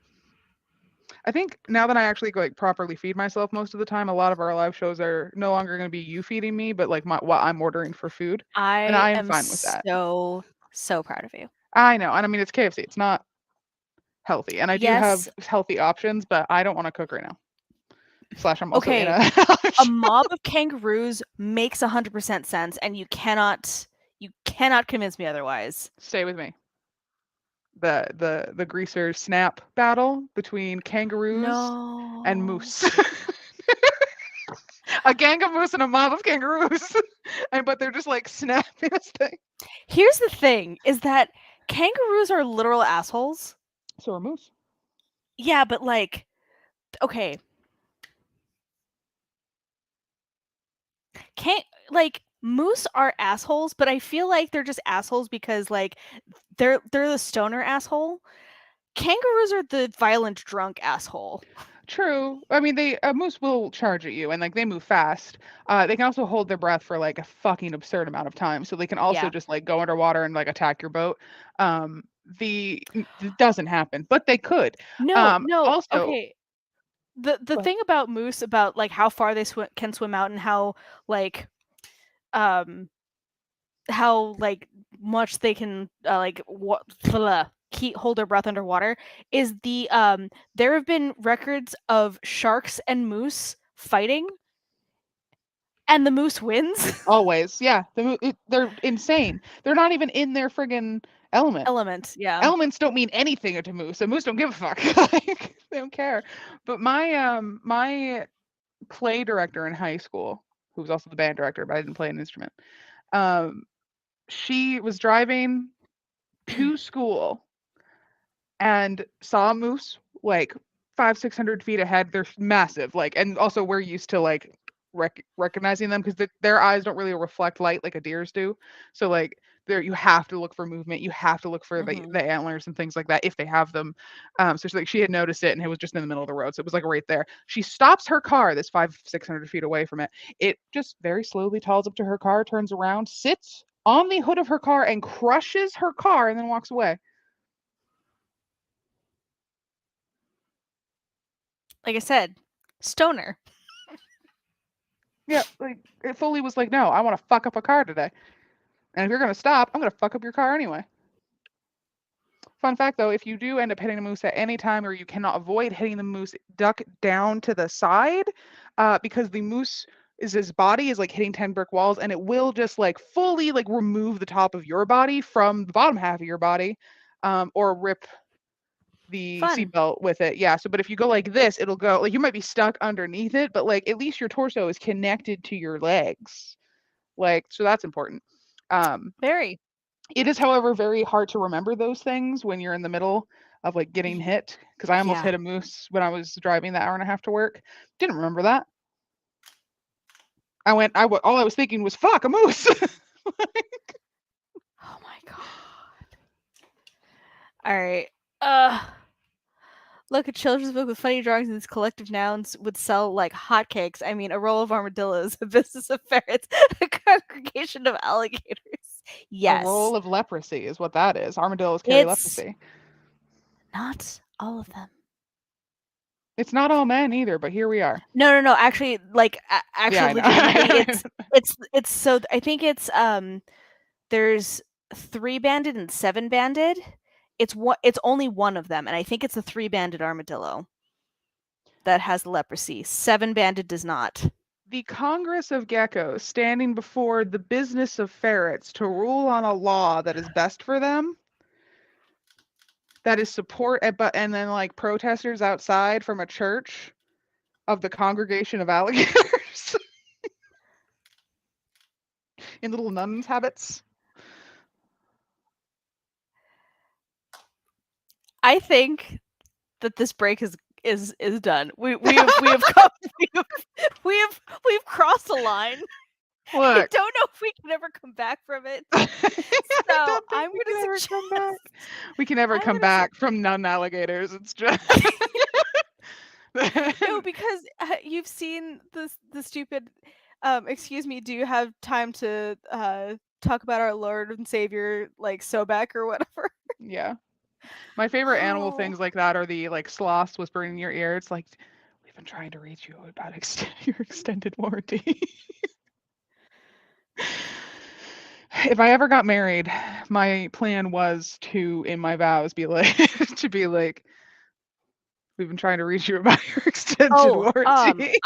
I think now that I actually like properly feed myself most of the time, a lot of our live shows are no longer going to be you feeding me, but like what I'm ordering for food. And I am fine with that. So proud of you. I know. And I mean, it's KFC. It's not healthy. And I do have healthy options, but I don't want to cook right now. / I'm also in a mob of kangaroos makes 100% sense, and you cannot convince me otherwise. Stay with me. The greaser snap battle between kangaroos and moose. A gang of moose and a mob of kangaroos. But they're just like snapping this thing. Here's the thing, is that kangaroos are literal assholes. So are moose. Yeah, but like, okay. Moose are assholes, but I feel like they're just assholes because like they're the stoner asshole. Kangaroos are the violent drunk asshole. True. I mean, a moose will charge at you, and like they move fast. They can also hold their breath for like a fucking absurd amount of time, so they can also just like go underwater and like attack your boat. It doesn't happen, but they could. No. Also, okay. The thing about moose, about like how far they can swim out and how like much they can hold their breath underwater, is there have been records of sharks and moose fighting, and the moose wins. Always, yeah. They're insane. They're not even in their friggin' element. Yeah. Elements don't mean anything to moose. A moose don't give a fuck. Like, they don't care. But my play director in high school, who was also the band director, but I didn't play an instrument. She was driving to school and saw a moose like 500-600 feet ahead. They're massive, like, and also we're used to like recognizing them because their eyes don't really reflect light like a deer's do. So like you have to look for movement. You have to look for the antlers and things like that if they have them. So she had noticed it, and it was just in the middle of the road. So it was like right there. She stops her car that's 500-600 feet away from it. It just very slowly toddles up to her car, turns around, sits on the hood of her car and crushes her car, and then walks away. Like I said, stoner. Yeah, like it fully was like, no, I want to fuck up a car today. And if you're going to stop, I'm going to fuck up your car anyway. Fun fact, though, if you do end up hitting a moose at any time, or you cannot avoid hitting the moose, duck down to the side, because the moose his body is like hitting 10 brick walls, and it will just like fully like remove the top of your body from the bottom half of your body, or rip the seatbelt with it. Yeah. So, but if you go like this, it'll go like you might be stuck underneath it, but like at least your torso is connected to your legs. Like, so that's important. Very. It is, however, very hard to remember those things when you're in the middle of like getting hit, because I almost hit a moose when I was driving that hour and a half to work. Didn't remember that. All I was thinking was, fuck, a moose. Like, oh my God. All right. Look, a children's book with funny drawings and its collective nouns would sell like hotcakes. I mean, a roll of armadillos, a business of ferrets, a congregation of alligators. A Yes. roll of leprosy is what that is. Armadillos carry leprosy. Not all of them. It's not all men either, but here we are. No. Actually, like Yeah, I legitimately, know. it's so. I think it's there's 3-banded and 7-banded. It's only one of them, and I think it's the 3-banded armadillo that has leprosy. 7-banded does not. The Congress of Geckos standing before the business of ferrets to rule on a law that is best for them. That is support, and then like protesters outside from a church of the congregation of alligators in little nuns' habits. I think that this break is done. We have come, we've crossed a line. I Look, don't know if we can ever come back from it. I So don't think I'm we going can to ever suggest. come back. We can never I'm come gonna su- back from nun alligators. It's just No, because you've seen the stupid. Excuse me. Do you have time to talk about our Lord and Savior like Sobek or whatever? Yeah. My favorite animal Oh. things like that are the like sloths whispering in your ear. It's like we've been trying to reach you about your extended warranty. If I ever got married, my plan was to, in my vows, be like to be like, we've been trying to reach you about your extended warranty.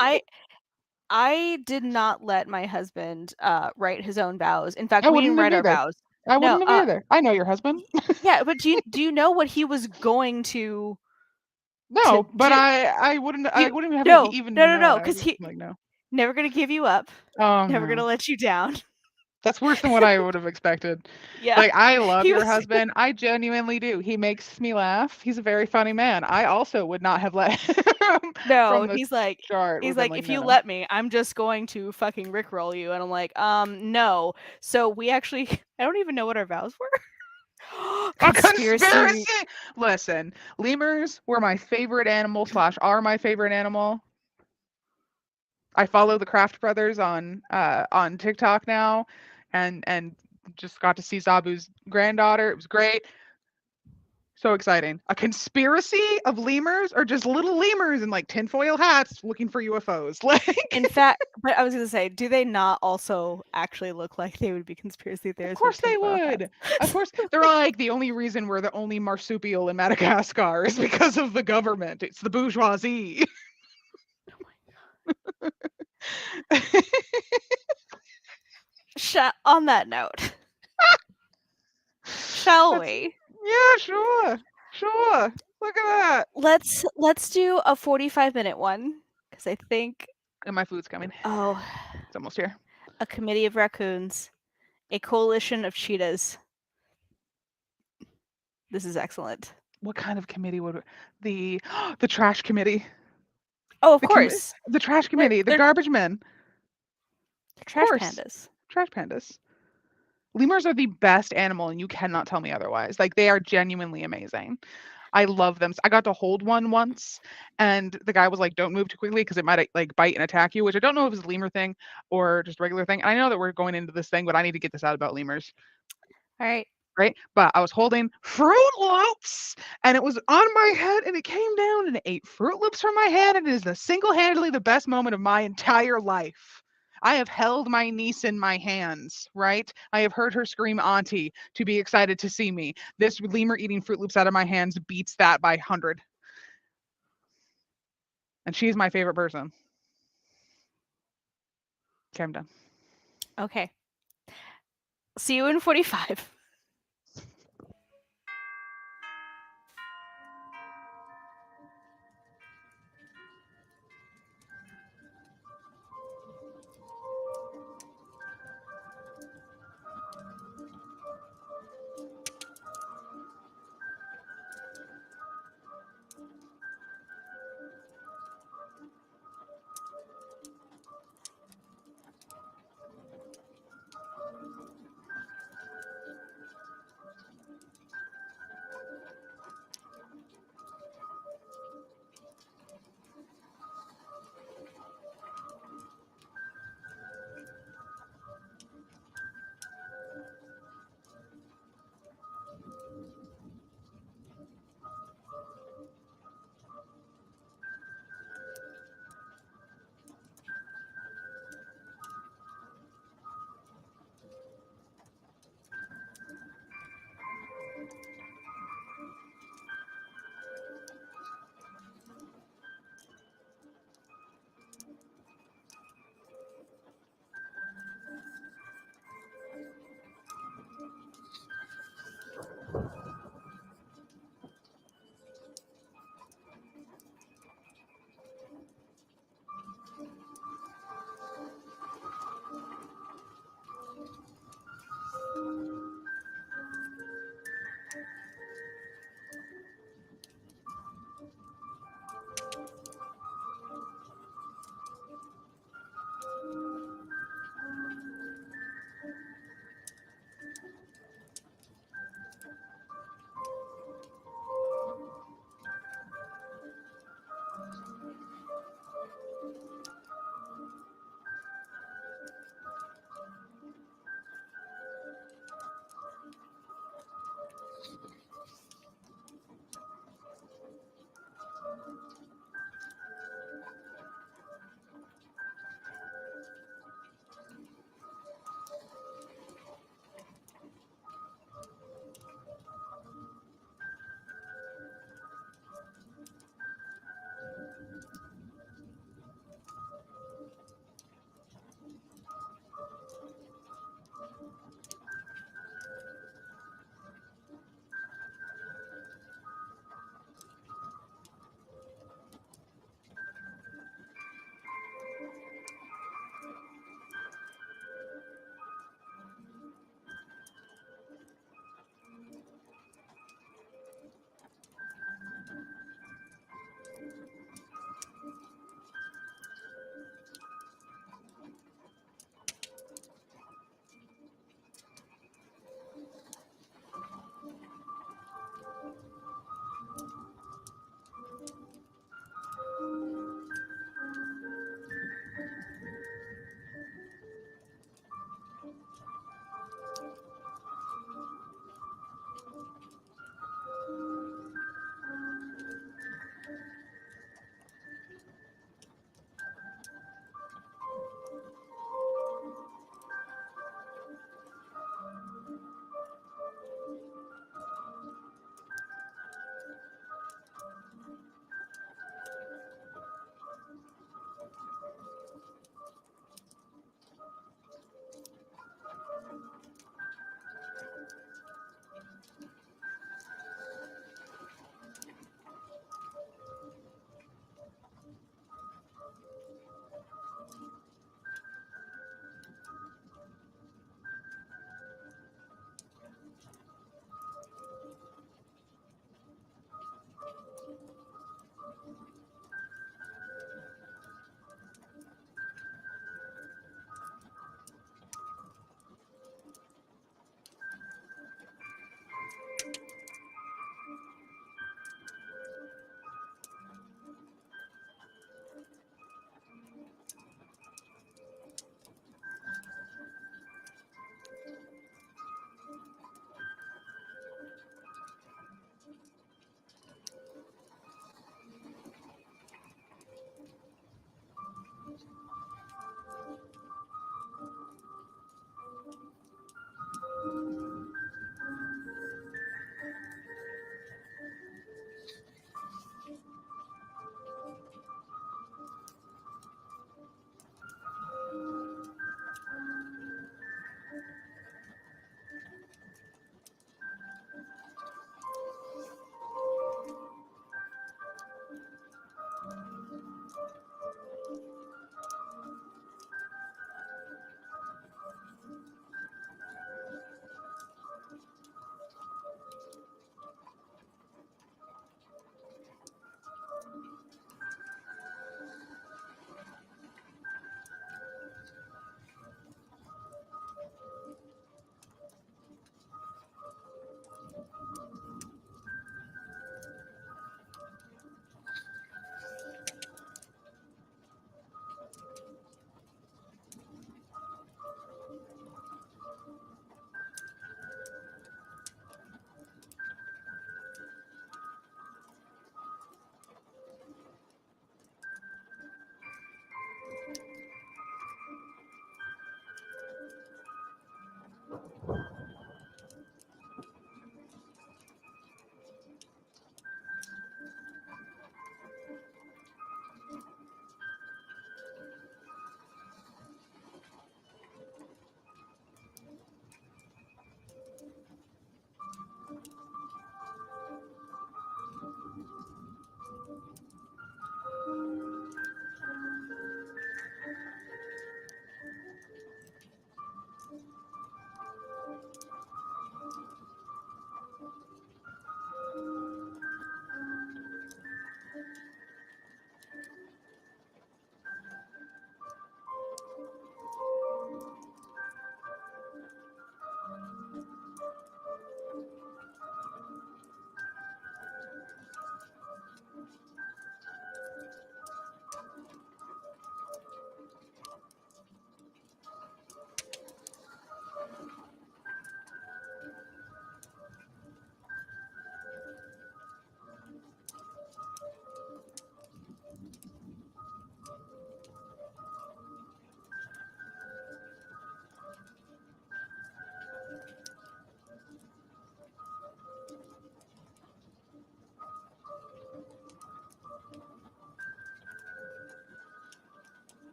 I did not let my husband write his own vows. In fact, I we wouldn't didn't have write our either. vows. I No, wouldn't have either. I know your husband. yeah, but do you know what he was going to No, but do? I wouldn't have No, even no, no, known. no, I was because just he like, no. never gonna give you up, Oh never gonna no. let you down. That's worse than what I would have expected. Yeah, Like, I love he your was. husband. I genuinely do. He makes me laugh. He's a very funny man. I also would not have let him No, from the he's start. Would have been like, if no, you no. let me, I'm just going to fucking rickroll you. And I'm like, no. So we actually, I don't even know what our vows were. A Conspiracy. conspiracy. Listen, lemurs were my favorite animal / are my favorite animal. I follow the Craft Brothers on TikTok now, and just got to see Zabu's granddaughter. It was great. So exciting. A conspiracy of lemurs, or just little lemurs in like tinfoil hats looking for UFOs. Like, In fact, but I was gonna say, do they not also actually look like they would be conspiracy of theorists with course they tinfoil hats? would. Of course. They're like, the only reason we're the only marsupial in Madagascar is because of the government. It's the bourgeoisie. On that note, shall we? Yeah, sure. Sure. Look at that. Let's do a 45-minute one because I think And my food's coming. It's almost here. a committee of raccoons, a coalition of cheetahs. This is excellent. What kind of committee would the the trash committee? Oh, of The course. the trash committee, the They're garbage men. trash Course. pandas. Trash pandas. Lemurs are the best animal, and you cannot tell me otherwise. Like, they are genuinely amazing. I love them. I got to hold one once, and the guy was like, "Don't move too quickly because it might like bite and attack you." Which I don't know if it's a lemur thing or just a regular thing. And I know that we're going into this thing, but I need to get this out about lemurs. All right. Right? But I was holding Fruit Loops, and it was on my head, and it came down and it ate Fruit Loops from my hand, and it is the single-handedly the best moment of my entire life. I have held my niece in my hands, right? I have heard her scream auntie to be excited to see me. This lemur eating Fruit Loops out of my hands beats that by 100. And she's my favorite person. Okay, I'm done. Okay. See you in 45.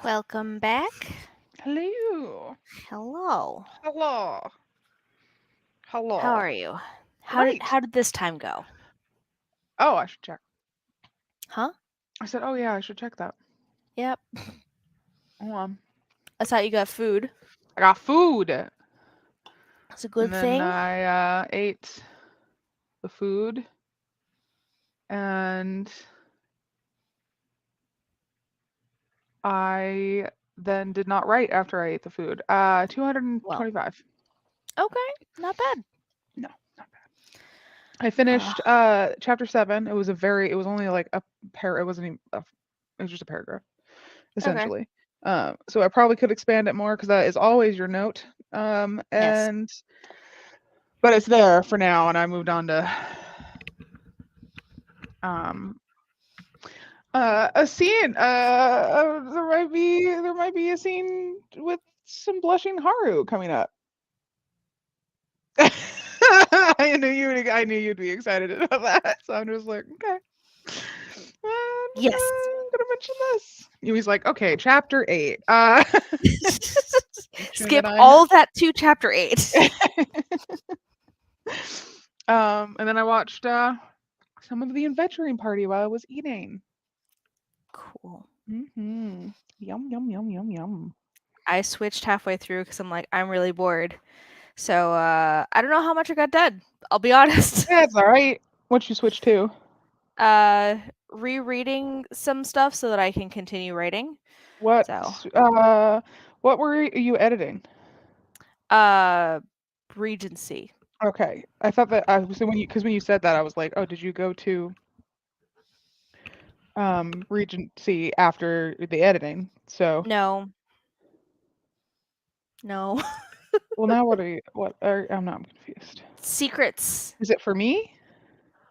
Welcome back. Hello. Hello. Hello. Hello. How are you? Great. How did this time go? Oh, I should check. Huh? I said, oh yeah, I should check that. Yep. Hold on. I thought you got food. I got food. That's a good And then thing. I ate the food. And I then did not write after I ate the food. 225. Okay, not bad. No, not bad. I finished chapter 7. It was only like a it wasn't even it was just a paragraph, essentially. So I probably could expand it more because that is always your note. Yes. But it's there for now, and I moved on to a scene. There might be a scene with some blushing Haru coming up. I knew you'd be excited about that, so I'm just like, okay. Yes. I'm gonna mention this. He's like, okay, chapter 8. Skip all that to chapter 8. And then I watched some of the adventuring party while I was eating. Cool. Mm-hmm. Yum, yum, yum, yum, yum. I switched halfway through because I'm like, I'm really bored. So I don't know how much I got done. I'll be honest. That's all right. What'd you switch to? Rereading some stuff so that I can continue writing. What? So. What were you editing? Regency. Okay, I thought that when you said that, I was like, oh, did you go to Regency after the editing? So No. well, now I'm not confused. Secrets. Is it for me?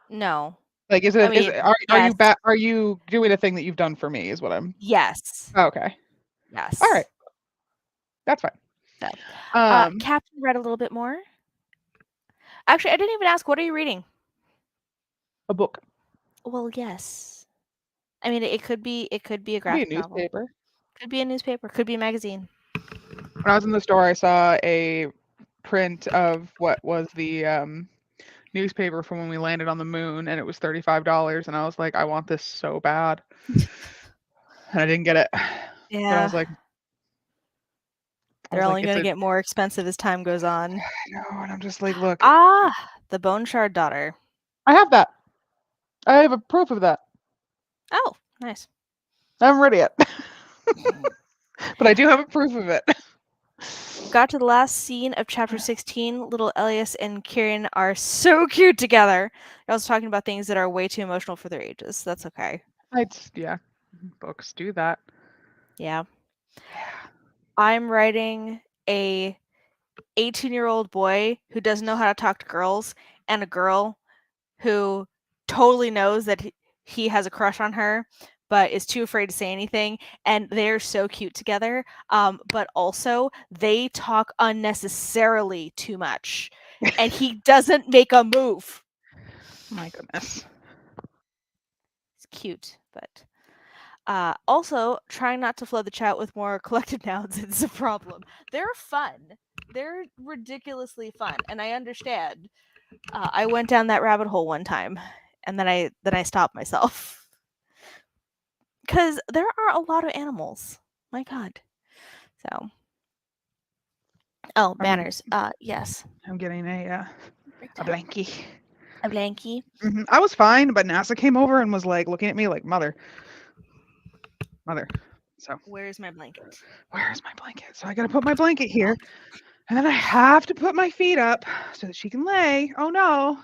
No. Like, is I it? mean, Yes. Are you doing a thing that you've done for me? Is what I'm. Yes. Oh, okay. Yes. All right. That's fine. So, Captain read a little bit more. Actually, I didn't even ask. What are you reading? A book. Well, yes. I mean, it could be a graphic novel. Newspaper. Could be a newspaper. Could be a magazine. When I was in the store, I saw a print of what was the newspaper from when we landed on the moon, and it was $35, and I was like, I want this so bad. And I didn't get it. Yeah. But I was like, they're only going to get more expensive as time goes on. I know, and I'm just like, look. The Bone Shard Daughter. I have that. I have a proof of that. Oh, nice. I haven't read it yet. But I do have a proof of it. Got to the last scene of chapter 16. Little Elias and Kieran are so cute together. They're also talking about things that are way too emotional for their ages. That's okay. Yeah. Books do that. Yeah. I'm writing a 18-year-old boy who doesn't know how to talk to girls and a girl who totally knows that he has a crush on her, but is too afraid to say anything. And they're so cute together. But also they talk unnecessarily too much, and he doesn't make a move. My goodness. It's cute, but also trying not to flood the chat with more collective nouns is a problem. They're fun. They're ridiculously fun, and I understand. I went down that rabbit hole one time, and then I stopped myself because there are a lot of animals. My God. So. Oh, I mean, banners. Yes. I'm getting a blankie. A blankie. I was fine, but NASA came over and was like looking at me like, mother. So Where's my blanket? where's my blanket? So I gotta put my blanket here, and then I have to put my feet up so that she can lay. Oh no.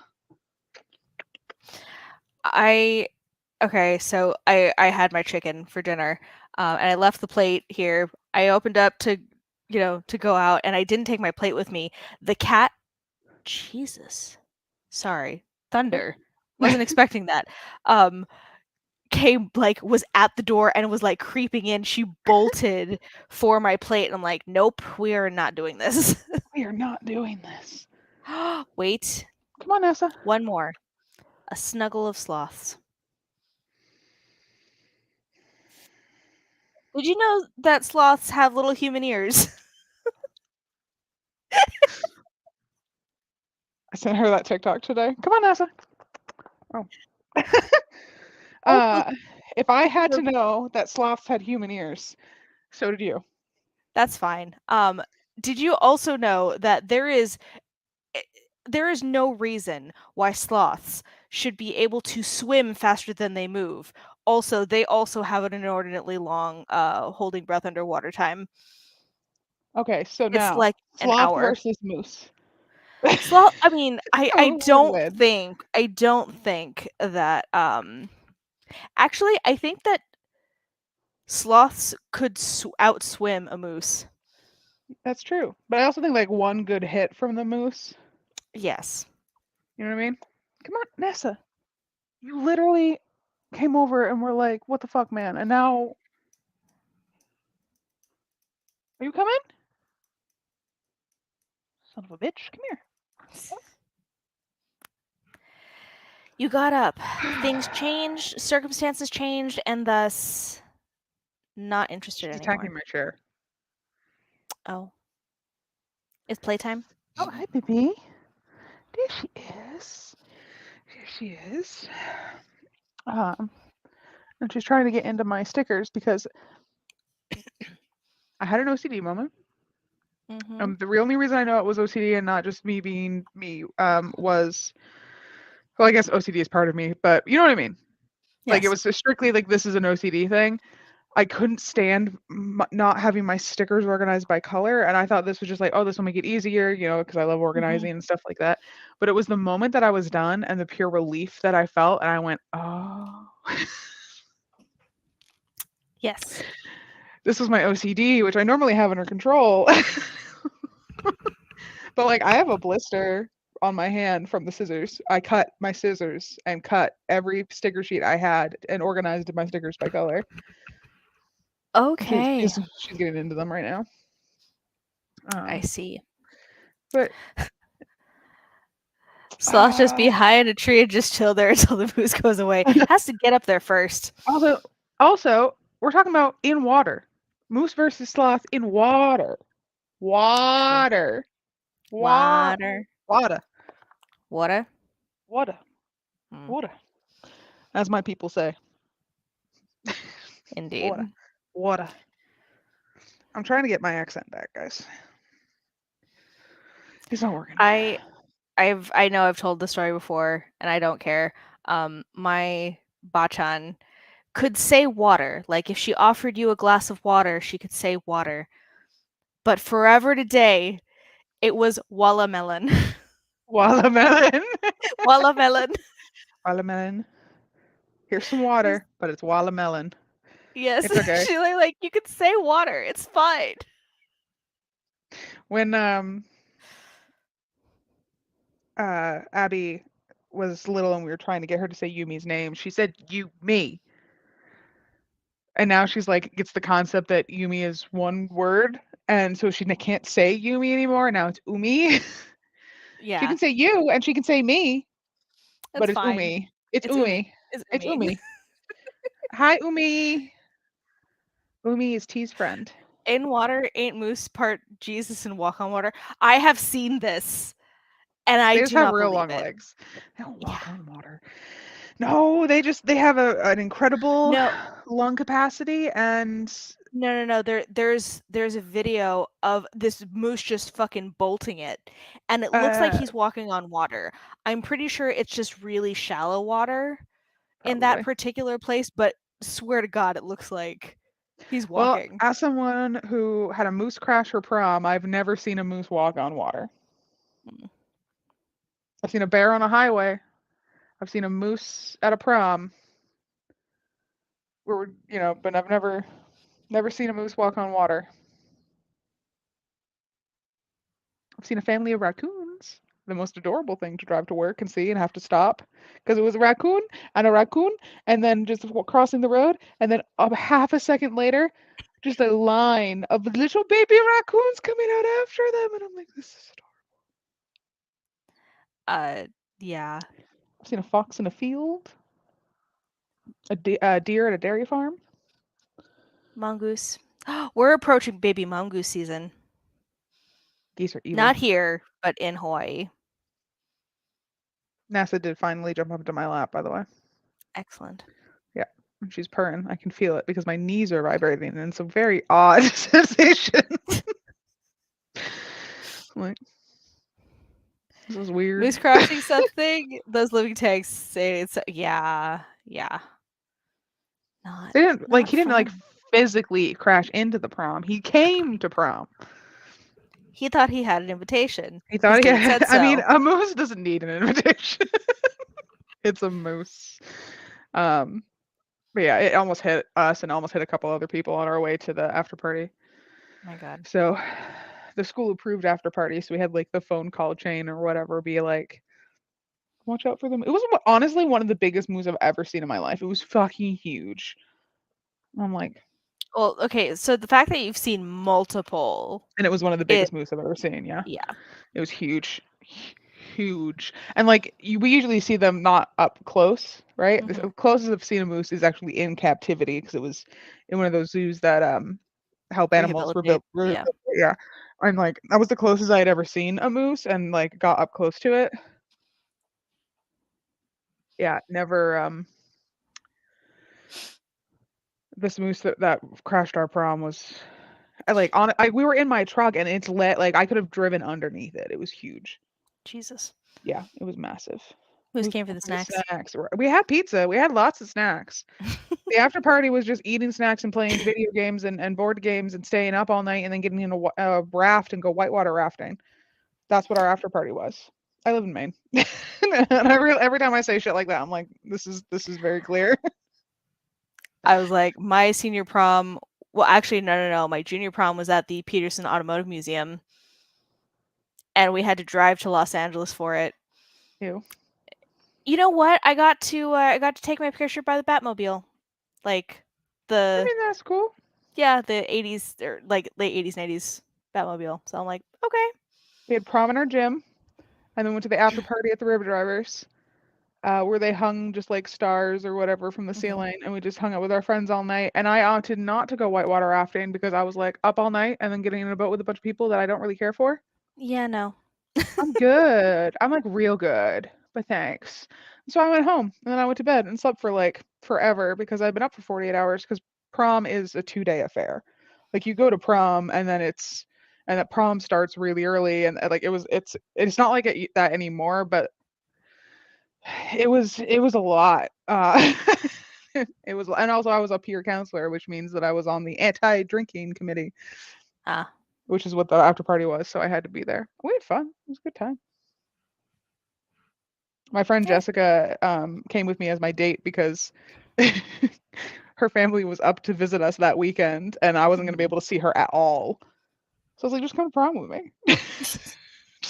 Okay, so I had my chicken for dinner, and I left the plate here. I opened up to to go out, and I didn't take my plate with me. The cat, Jesus, sorry, thunder, wasn't expecting that. Came was at the door and was like creeping in. She bolted for my plate, and I'm like, nope, we are not doing this. We are not doing this. Wait, Come on, Nessa. one more. A snuggle of sloths. Did you know that sloths have little human ears? I sent her that TikTok today. Come on, Nessa. Oh. If I had to know that sloths had human ears, so did you. That's fine. Did you also know that there is no reason why sloths should be able to swim faster than they move? Also, they also have an inordinately long holding breath underwater time. Okay, so It's now like an sloth hour. versus moose. Sloth. I mean, I Who would win? don't think that. Actually, I think that sloths could outswim a moose. That's true, but I also think like one good hit from the moose. Yes. You know what I mean? Come on, Nessa. You literally came over and were like, "What the fuck, man?" And now, are you coming? Son of a bitch, come here. You got up. Things changed, circumstances changed, and thus not interested She's anymore. attacking my chair. Oh. It's playtime? Oh, hi, baby. There she is. Here she is. And she's trying to get into my stickers because I had an OCD moment. Mm-hmm. The only reason I know it was OCD and not just me being me was, well, I guess OCD is part of me, but you know what I mean? Like it Yes. was strictly like this is an OCD thing. I couldn't stand not having my stickers organized by color, and I thought this was just like, oh, this will make it easier, you know, because I love organizing and stuff like that. But it was the moment that I was done and the pure relief that I felt, and I went, oh. Yes. This was my OCD, which I normally have under control. But like I have a blister on my hand from the scissors. I cut my scissors and cut every sticker sheet I had and organized my stickers by color. Okay. She's getting into them right now. I see. But Sloth just be high in a tree and just chill there until the moose goes away. Has to get up there first. Also, we're talking about in water. Moose versus sloth in water. Water. Water. Water. Water. Water. Water. As my people say. Indeed. Water. I'm trying to get my accent back, guys. It's not working. I know I've told the story before, and I don't care. My bachan could say water. Like if she offered you a glass of water, she could say water. But forever today, it was watermelon. Watermelon. Watermelon. Watermelon. Here's some water, but it's watermelon. Yes. It's okay. She like you could say water. It's fine. When Abby was little and we were trying to get her to say Yumi's name, she said me. And now she's like gets the concept that Yumi is one word, and so she can't say Yumi anymore. Now it's Umi. She Yeah, can say you and she can say me, but that's it's fine. Umi. It's It's Umi. Umi. It's It's Umi. Umi. Hi, Umi. Umi is T's friend. In water ain't moose part Jesus and walk on water. I have seen this, and I They just do have not real believe long it. legs. They don't Yeah. walk on water. No, they have an incredible No, lung capacity and no. There's a video of this moose just fucking bolting it, and it looks like he's walking on water. I'm pretty sure it's just really shallow water in that probably. particular place, but swear to God, it looks like he's Well, walking. as someone who had a moose crash her prom, I've never seen a moose walk on water. Mm. I've seen a bear on a highway. I've seen a moose at a prom. But I've never seen a moose walk on water. I've seen a family of raccoons. The most adorable thing to drive to work and see and have to stop because it was a raccoon, and then just crossing the road, and then a half a second later, just a line of little baby raccoons coming out after them, and I'm like, this is adorable. Yeah. I've seen a fox in a field, a deer at a dairy farm. Mongoose. We're approaching baby mongoose season. Geese are evil. Not here, but in Hawaii. NASA did finally jump up into my lap, by the way. Excellent. Yeah, and she's purring. I can feel it because my knees are vibrating, and it's a very odd sensation. Like, this is weird. Moose crashing something. Those living tags say it's yeah. Not. They didn't Not he didn't like fun. physically crash into the prom. He came to prom. He thought he had an invitation. He thought His he date had. said I mean, so. a moose doesn't need an invitation. It's a moose. But yeah, it almost hit us and almost hit a couple other people on our way to the after party. My God. So the school approved after party, so we had like the phone call chain or whatever be like, watch out for them. It was honestly one of the biggest moves I've ever seen in my life. It was fucking huge. I'm like, Well, okay, so the fact that you've seen multiple, and it was one of the biggest moves I've ever seen. Yeah. It was huge. Huge. And like we usually see them not up close, right? Mhm. The closest I've seen a moose is actually in captivity because it was in one of those zoos that help animals Rehabilitate, yeah. Yeah. And like that was the closest I had ever seen a moose and like got up close to it. Yeah, never this moose that crashed our prom was we were in my truck and it's lit like I could have driven underneath it. It was huge. Jesus. Yeah, it was massive. Who's came for the snacks? We had pizza. We had lots of snacks. The after party was just eating snacks and playing video games and board games and staying up all night and then getting in a raft and go whitewater rafting. That's what our after party was. I live in Maine, and every time I say shit like that, I'm like, this is very clear. I was like, my senior prom. Well, actually, no. My junior prom was at the Peterson Automotive Museum, and we had to drive to Los Angeles for it. Ew. You know what? I got to take my picture by the Batmobile, like I mean, that's cool. Yeah, the 80s or like late 80s, 90s Batmobile. So I'm like, okay. We had prom in our gym, and then went to the after party at the River Drivers, where they hung just like stars or whatever from the ceiling, and we just hung out with our friends all night. And I opted not to go whitewater rafting because I was like up all night and then getting in a boat with a bunch of people that I don't really care for. Yeah, no. I'm good. I'm like real good, but thanks. So I went home and then I went to bed and slept for like forever because I've been up for 48 hours because prom is a 2-day affair. Like you go to prom and then that prom starts really early and like it's not like that anymore, but it was a lot. It was, and also I was a peer counselor, which means that I was on the anti-drinking committee. Which is what the after party was, so I had to be there. We had fun. It was a good time. My friend Jessica came with me as my date because her family was up to visit us that weekend, and I wasn't going to be able to see her at all. So I was like, just come to prom with me. Just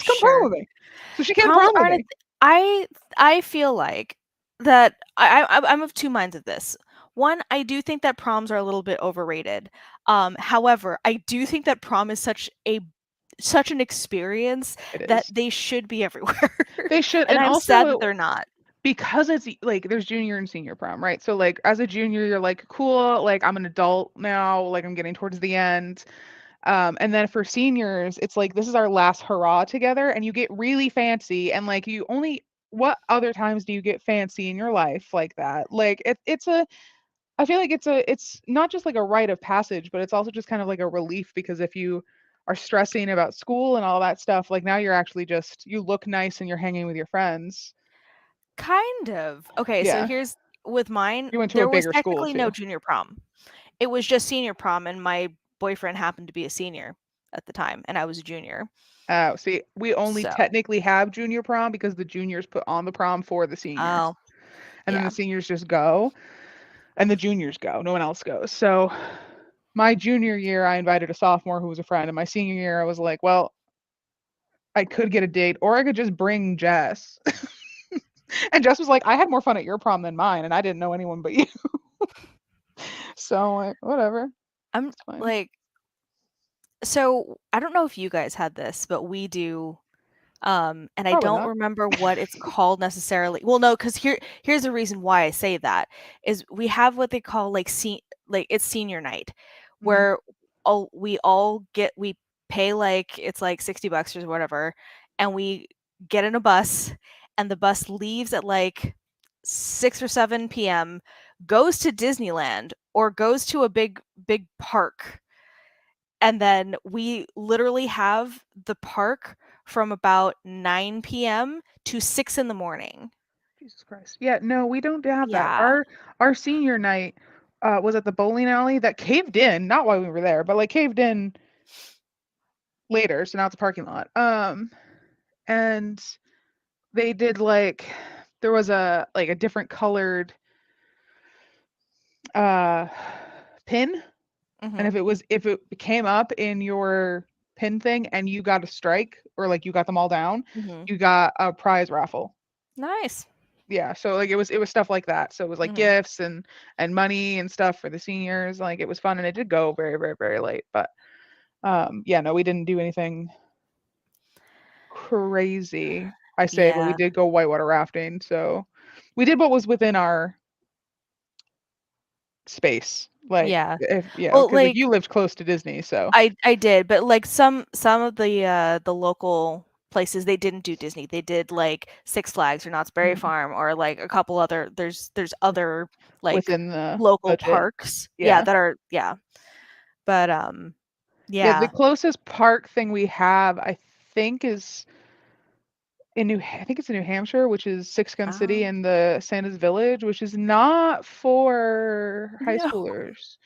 come prom with me. So she came to prom with me. I I feel like that I'm of two minds of this. One, I do think that proms are a little bit overrated. However, I do think that prom is such an experience It that is. they should be everywhere. They should, And and I'm also sad that they're not. because it's like there's junior and senior prom, right? So like as a junior, you're like, cool, like I'm an adult now, like I'm getting towards the end. And then for seniors, it's like this is our last hurrah together, and you get really fancy, and like you only what other times do you get fancy in your life like that? Like it's a I feel like it's not just like a rite of passage, but it's also just kind of like a relief because if you are stressing about school and all that stuff, like now you're actually just you look nice and you're hanging with your friends. Kind of. Okay, so Yeah. here's with mine, You went to a there was bigger school technically no too. junior prom. It was just senior prom, and my boyfriend happened to be a senior at the time, and I was a junior. Oh, see, we only So, technically have junior prom because the juniors put on the prom for the seniors. oh, And then the yeah. seniors just go and the juniors go. No one else goes. So my junior year, I invited a sophomore who was a friend. And my senior year, I was like, well, I could get a date or I could just bring Jess. And Jess was like, I had more fun at your prom than mine. And I didn't know anyone but you. So, like, whatever. I'm It's fine. like, so I don't know if you guys had this, but we do. And I Probably don't not. remember what it's called necessarily. Well, no, because here's the reason why I say that is we have what they call like it's senior night, Hmm. where we pay like it's like $60 or whatever, and we get in a bus, and the bus leaves at like 6 or 7 p.m., goes to Disneyland or goes to a big park, and then we literally have the park from about 9 p.m. to 6 in the morning. Jesus Christ. Yeah, no, we don't have that. Yeah. Our senior night was at the bowling alley that caved in, not while we were there, but like caved in later, so now it's a parking lot. And they did like there was a like a different colored uh pin, and Mhm. if it came up in your pin thing and you got a strike or like you got them all down, Mhm. you got a prize raffle. Nice. Yeah, so like it was stuff like that. So it was like Mhm. gifts and money and stuff for the seniors. Like it was fun and it did go very, very, very late. But yeah, no, we didn't do anything crazy. I say, but we Yeah. did go whitewater rafting. So we did what was within our space. Like Yeah. if yeah, Well, because like like you lived close to Disney, so I did, but like some of the local places they didn't do Disney. They did like Six Flags or Knott's Berry mm, Farm or like a couple other there's other like within the local budget. parks. Yeah, Yeah. that are yeah. But Yeah, the yeah. closest park thing we have, I think, is I think it's in New Hampshire, which is Six Gun City Um and the Santa's Village, which is not for high no. schoolers.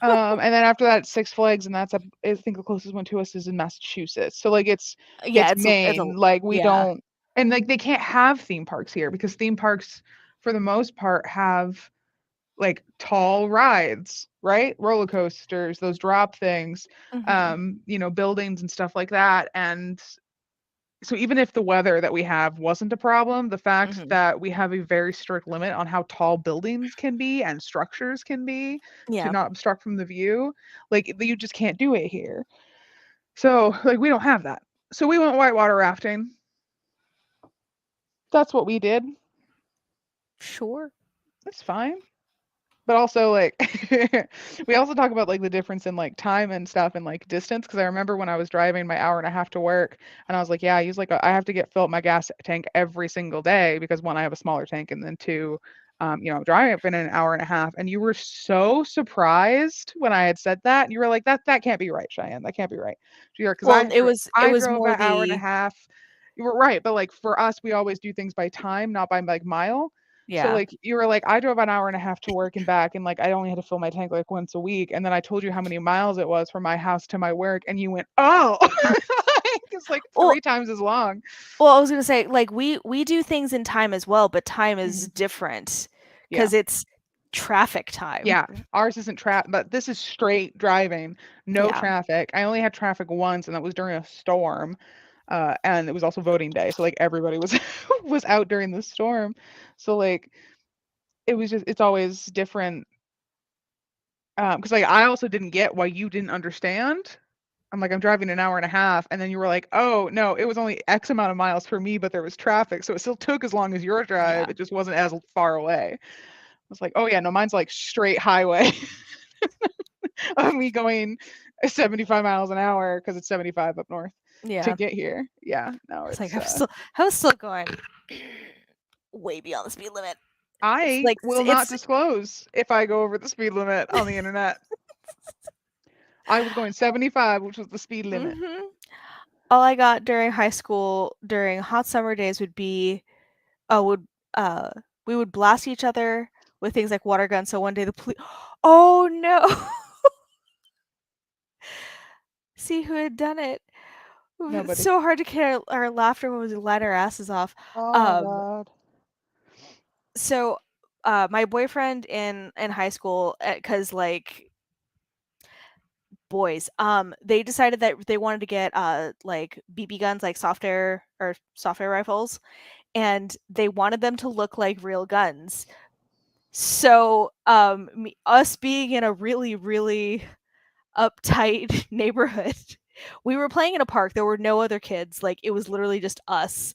And then after that, Six Flags, and that's up. I think the closest one to us is in Massachusetts. So like Yeah, it's it's a Maine. Like we yeah. don't, and like they can't have theme parks here because theme parks, for the most part, have like tall rides, right? Roller coasters, those drop things, Mhm. buildings and stuff like that. And so even if the weather that we have wasn't a problem, the fact Mhm. that we have a very strict limit on how tall buildings can be and structures can be to Yeah. not obstruct from the view, like you just can't do it here. So like we don't have that. So we went whitewater rafting. That's what we did. Sure. It's fine. But also like we also talk about like the difference in like time and stuff and like distance because I remember when I was driving my hour and a half to work and I was like, yeah, I use like I have to get fill up my gas tank every single day because one, I have a smaller tank and then two, I'm driving in an hour and a half and you were so surprised when I had said that. You were like, that can't be right, Cheyenne. That can't be right. You're because Well, it I was drove more an hour and a the half. You were right, but like for us, we always do things by time, not by like mile. So yeah. like you were like, I drove an hour and a half to work and back, and like I only had to fill my tank like once a week. And then I told you how many miles it was from my house to my work, and you went, oh, it's like Well, 3 times as long. I was gonna say, like, we do things in time as well, but time is Mhm. different Yeah, because it's traffic time. yeah. Ours isn't but this is straight driving, no Yeah. traffic. I only had traffic once, and that was during a storm. and it was also voting day, so like everybody was was out during the storm. So like it's always different. Because like I also didn't get why you didn't understand. I'm like, I'm driving an hour and a half, and then you were like, oh no, it was only X amount of miles for me, but there was traffic, so it still took as long as your drive. Yeah. It just wasn't as far away. I was like, oh yeah, no, mine's like straight highway of me going 75 miles an hour because it's 75 up north to Yeah. get here. Yeah, no, It's it's like I was still going way beyond the speed limit. I like will not it's disclose if I go over the speed limit on the internet. I was going 75, which was the speed limit. Mhm. All I got during high school during hot summer days would be would we would blast each other with things like water guns. So one day the police Oh no. See who had done it. It was Nobody. so hard to get our laughter when we light our asses off. Oh my god. So my boyfriend in high school, because like boys, they decided that they wanted to get like BB guns, like soft air rifles, and they wanted them to look like real guns. So us being in a really really uptight neighborhood, we were playing in a park. There were no other kids. Like it was literally just us.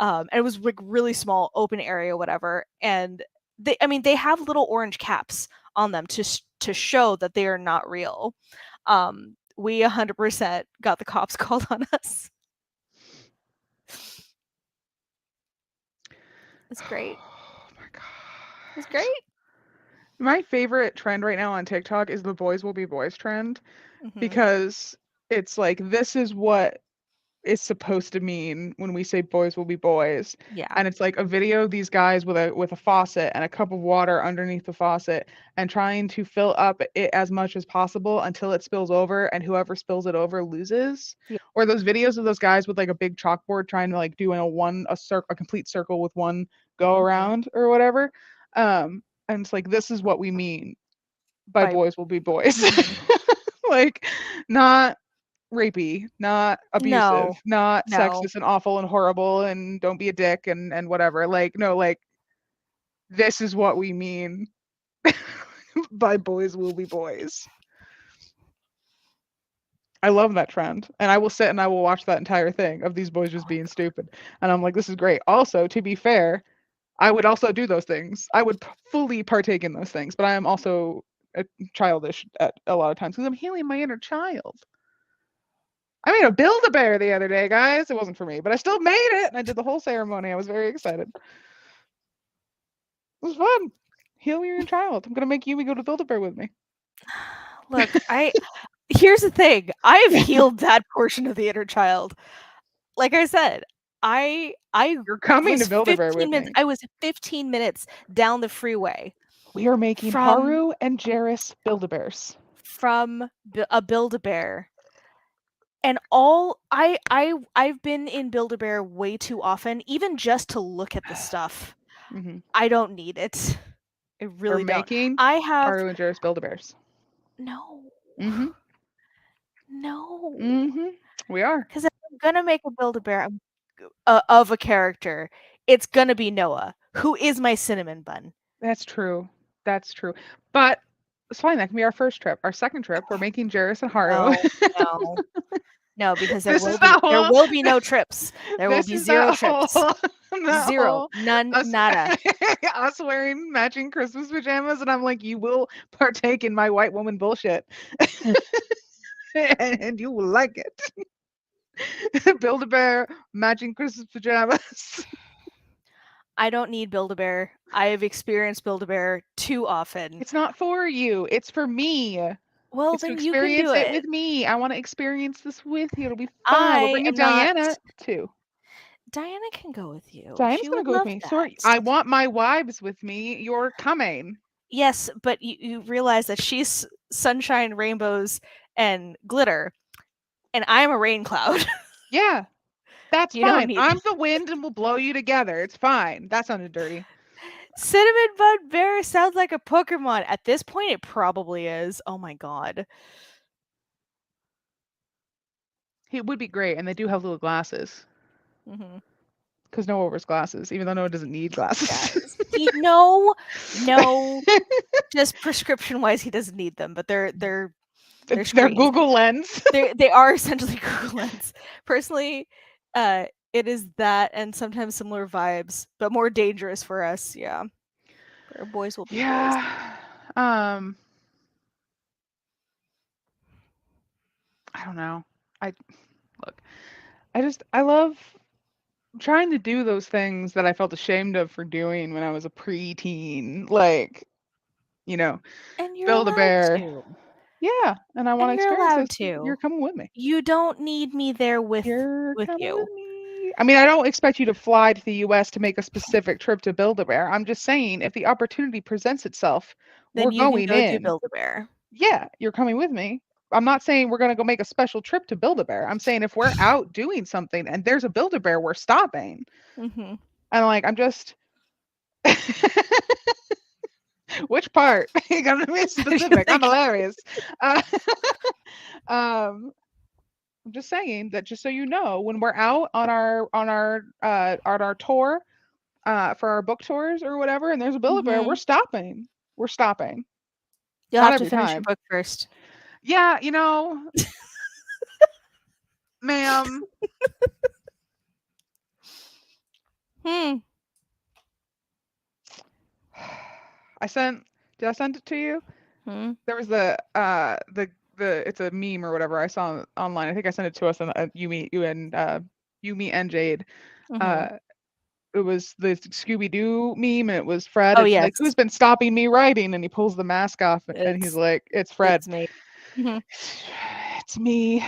And it was like really small open area, whatever. And they have little orange caps on them to show that they are not real. We 100% got the cops called on us. It's great. Oh my god. It's great. My favorite trend right now on TikTok is the boys will be boys trend Mhm. because it's like this is what it's supposed to mean when we say boys will be boys. Yeah. And it's like a video of these guys with a faucet and a cup of water underneath the faucet and trying to fill up it as much as possible until it spills over, and whoever spills it over loses. Yeah. Or those videos of those guys with like a big chalkboard trying to like do a complete circle with one go around or whatever. And it's like this is what we mean by By boys will be boys. Like not rapey, not abusive, No. not No. sexist and awful and horrible and don't be a dick and whatever. Like no, like this is what we mean by boys will be boys. I love that trend. And I will sit and I will watch that entire thing of these boys just being stupid. And I'm like, this is great. Also, to be fair, I would also do those things. I would fully partake in those things, but I am also childish at a lot of times because I'm healing my inner child. I made a Build-A-Bear the other day, guys. It wasn't for me, but I still made it, and I did the whole ceremony. I was very excited. It was fun. Heal your inner child. I'm gonna make Yumi go to Build-A-Bear with me. Look, here's the thing. I've healed that portion of the inner child. Like I said, You're coming was to Build-A-Bear 15 with minutes. me. I was 15 minutes down the freeway We are making from Haru and Jarrus Build-A-Bears. from a Build-A-Bear. And I've been in Build-A-Bear way too often, even just to look at the stuff. I don't need it. I really We're don't. making I have Haru and Jarrus Build-A-Bears. no. Mm-hmm. No. Mm-hmm. We are. Because if I'm gonna make a Build-A-Bear of a character, it's gonna be Noah, who is my cinnamon bun. That's true. That's true. But it's fine. That can be our first trip. Our second trip, we're making Jarrus and Haru. No, because there This will is be the there whole- will be no trips. There will This be is zero that trips. whole- that Zero. whole None. us, Nada. us wearing matching Christmas pajamas, and I'm like, you will partake in my white woman bullshit, and you will like it. Build-A-Bear matching Christmas pajamas. I don't need Build-A-Bear. I have experienced Build-A-Bear too often. It's not for you. It's for me. Well, It's to then you can experience do it it with me. I want to experience this with you. It'll be fun. We're I bringing am not. Diana too. Diana can go with you. Diana's She gonna would go with love me. that. Sorry, I want my wives with me. You're coming. Yes, but you realize that she's sunshine, rainbows, and glitter, and I'm a rain cloud. Yeah, that's You don't fine. need I'm the wind and we'll blow you together. It's fine. That sounded dirty. Cinnamon Bun Bear sounds like a Pokemon. At this point, it probably is. Oh my god. He would be great, and they do have little glasses. Mm-hmm. Because Noah wears glasses, even though Noah doesn't need glasses. Guys, no, just prescription wise, he doesn't need them, but they're They're screens. Google Lens. They are essentially Google Lens. Personally, it is that and sometimes similar vibes, but more dangerous for us. Yeah, our boys will be boys. Yeah. I don't know. I love trying to do those things that I felt ashamed of for doing when I was a preteen, like, you know, And you're Build-A-Bear. allowed to. Yeah, and I want to you're experience allowed this. to. You're coming with me. You don't need me there with You're with coming you. with me. I mean, I don't expect you to fly to the US to make a specific trip to Build-A-Bear. I'm just saying, if the opportunity presents itself, Then we're you can going go to in. Build-A-Bear. Yeah, you're coming with me. I'm not saying we're going to go make a special trip to Build-A-Bear. I'm saying if we're out doing something and there's a Build-A-Bear, we're stopping. Mm-hmm. And like, I'm just. Which part? You gotta be specific. I'm hilarious. I'm just saying that, just so you know, when we're out on our tour, for our book tours or whatever, and there's a Build-A-Bear, we're stopping. We're stopping. You'll Not have to every finish your time. book first. Yeah, ma'am. Did I send it to you? There was the it's a meme or whatever I saw online. I think I sent it to us on you and Jade. It was the Scooby-Doo meme, and it was Fred. Oh, It's yes. like, who's been stopping me writing? And he pulls the mask off, and he's like, it's Fred. It's me. It's me.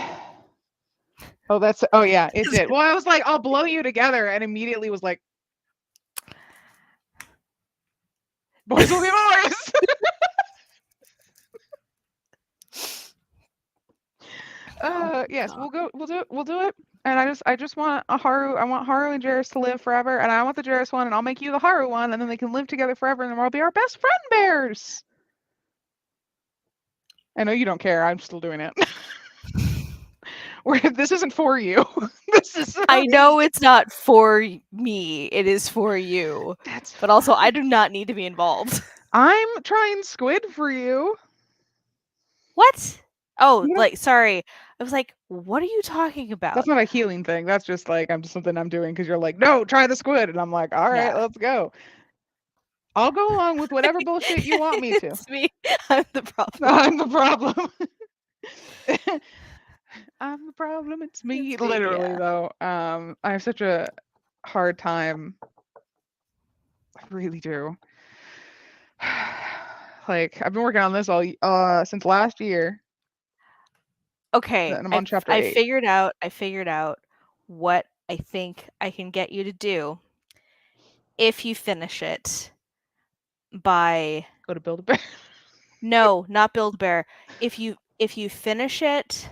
Oh yeah, it did. Well, I was like, I'll blow you together, and immediately was like, boys will be boys. Yes, we'll do it. And I just want a Haru. I want Haru and Jarrus to live forever, and I want the Jarrus one, and I'll make you the Haru one, and then they can live together forever, and then we'll be our best friend bears. I know you don't care. I'm still doing it. This isn't for you. This is. I know it's not for me. It is for you. But also, I do not need to be involved. I'm trying squid for you. What? Oh, sorry. I was like, what are you talking about? That's not a healing thing. That's just like, something I'm doing because you're like, no, try the squid. And I'm like, all right, let's go. I'll go along with whatever bullshit you want me to. It's me. I'm the problem. I'm the problem. I'm the problem. It's me. Literally, though. I have such a hard time. I really do. Like, I've been working on this all since last year. Okay, and I'm on chapter 8. I figured out what I think I can get you to do if you finish it by go to Build-A-Bear. No, not Build-A-Bear. If you finish it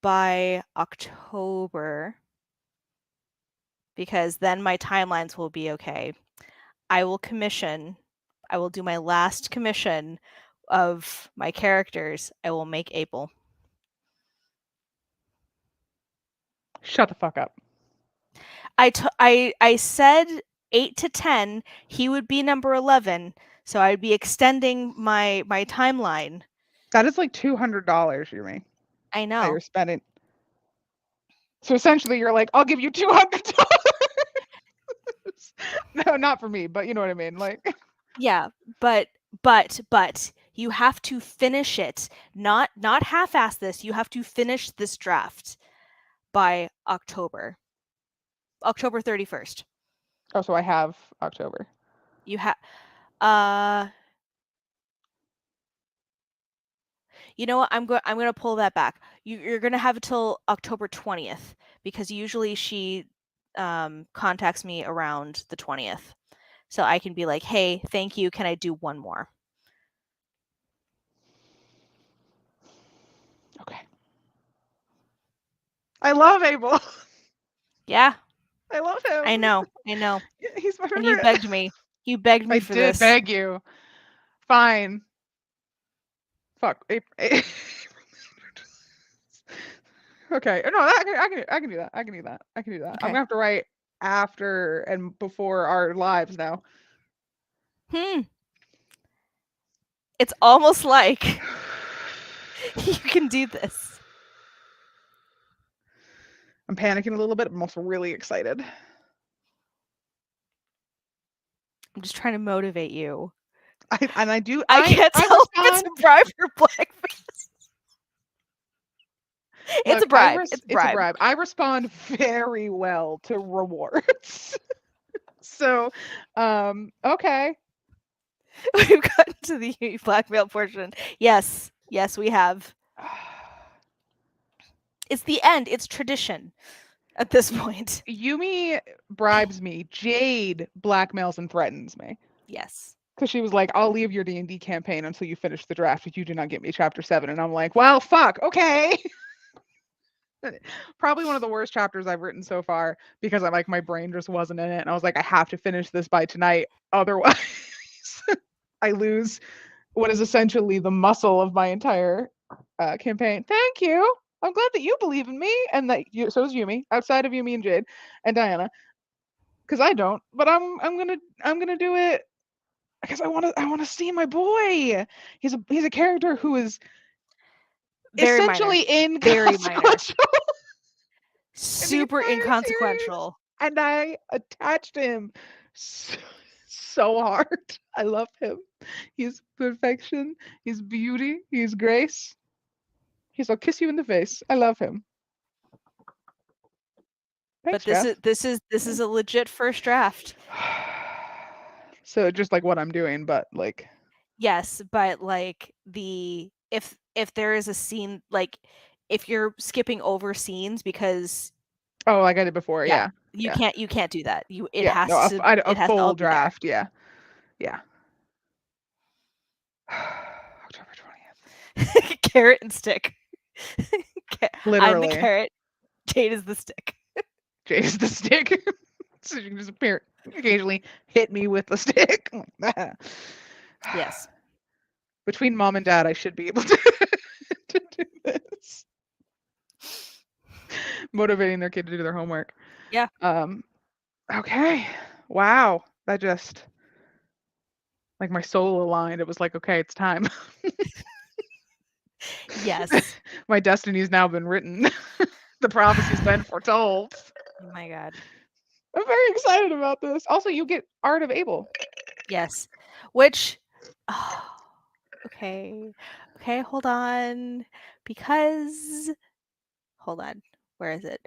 by October, because then my timelines will be okay. I will do my last commission of my characters. I will make Abel. Shut the fuck up. I said 8 to 10. He would be number 11, so I'd be extending my timeline. That is like $200, Yumi. I know. That you're spending. So essentially, you're like, I'll give you $200. No, not for me, but you know what I mean. Like, yeah, but you have to finish it. Not half-ass this. You have to finish this draft by October 31st. Oh, so I have October. You have. You know what? I'm going to pull that back. You're going to have until October 20th because usually she contacts me around the 20th. So I can be like, "Hey, thank you. Can I do one more?" Okay. I love Abel. Yeah. I love him. I know. He's my favorite. And you begged me. You begged me for this. I did beg you. Fine. Fuck. Okay. No, I can do that. I can do that. I can do that. I'm Okay. gonna have to write after and before our lives now. It's almost like you can do this. I'm panicking a little bit. I'm also really excited. I'm just trying to motivate you. I can't tell if it's a bribe or blackface. It's a bribe. It's a bribe. I respond very well to rewards. So, okay. We've gotten to the blackmail portion. Yes, we have. It's the end. It's tradition at this point. Yumi bribes me. Jade blackmails and threatens me. Yes. Because she was like, I'll leave your D&D campaign until you finish the draft if you do not get me chapter 7. And I'm like, well, fuck, okay. Probably one of the worst chapters I've written so far because I'm like, my brain just wasn't in it. And I was like, I have to finish this by tonight. Otherwise, I lose what is essentially the muscle of my entire campaign. Thank you. I'm glad that you believe in me and that you, so is Yumi, outside of Yumi and Jade and Diana. Because I don't, but I'm gonna do it because I want to see my boy. He's a character who is very essentially minor. inconsequential. Super inconsequential. Series, and I attached him so hard. I love him. He's perfection. He's beauty. He's grace. I'll kiss you in the face. I love him. Thanks, but this is a legit first draft. So just like what I'm doing, but like yes, but like if there is a scene, like if you're skipping over scenes because like I did before, yeah. You can't do that. It yeah, has no, to a full draft, yeah. October 20th. Carrot and stick. Literally. I'm the carrot. Jade is the stick. Jade is the stick. So you can just appear occasionally hit me with the stick. Yes. Between mom and dad, I should be able to do this. Motivating their kid to do their homework. Yeah. Okay. Wow. That just like my soul aligned. It was like, okay, it's time. Yes. My destiny's now been written. The prophecy's been foretold. Oh my god. I'm very excited about this. Also, you get Art of Able. Yes. Which okay, hold on. Because hold on. Where is it?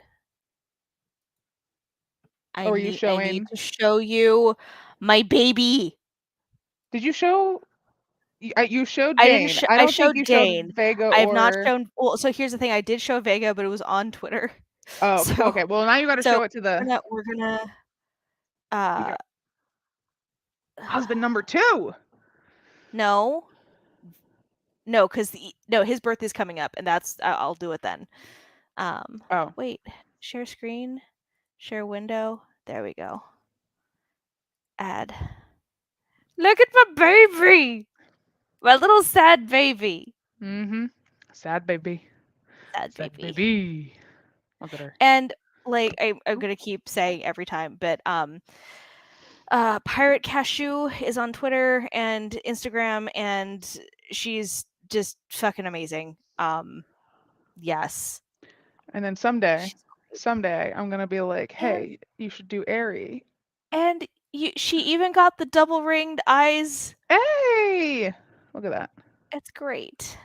I need to show you my baby. Did you show? You showed Jane. I showed Jane. Vega. I have not shown. Well, so here's the thing. I did show Vega, but it was on Twitter. Oh, so, okay. Well, now you got to show it to the. We're gonna. Husband number 2. No, because his birthday's coming up, and that's I'll do it then. Oh. Wait. Share screen. Share window. There we go. Add. Look at my baby. My little sad baby. Mm-hmm. Sad baby. Sad baby. Baby. Look at her. And like I'm gonna keep saying every time, but Pirate Cashew is on Twitter and Instagram, and she's just fucking amazing. Yes. And then someday I'm gonna be like, hey, you should do Aerie. And she even got the double ringed eyes. Hey, look at that. It's great.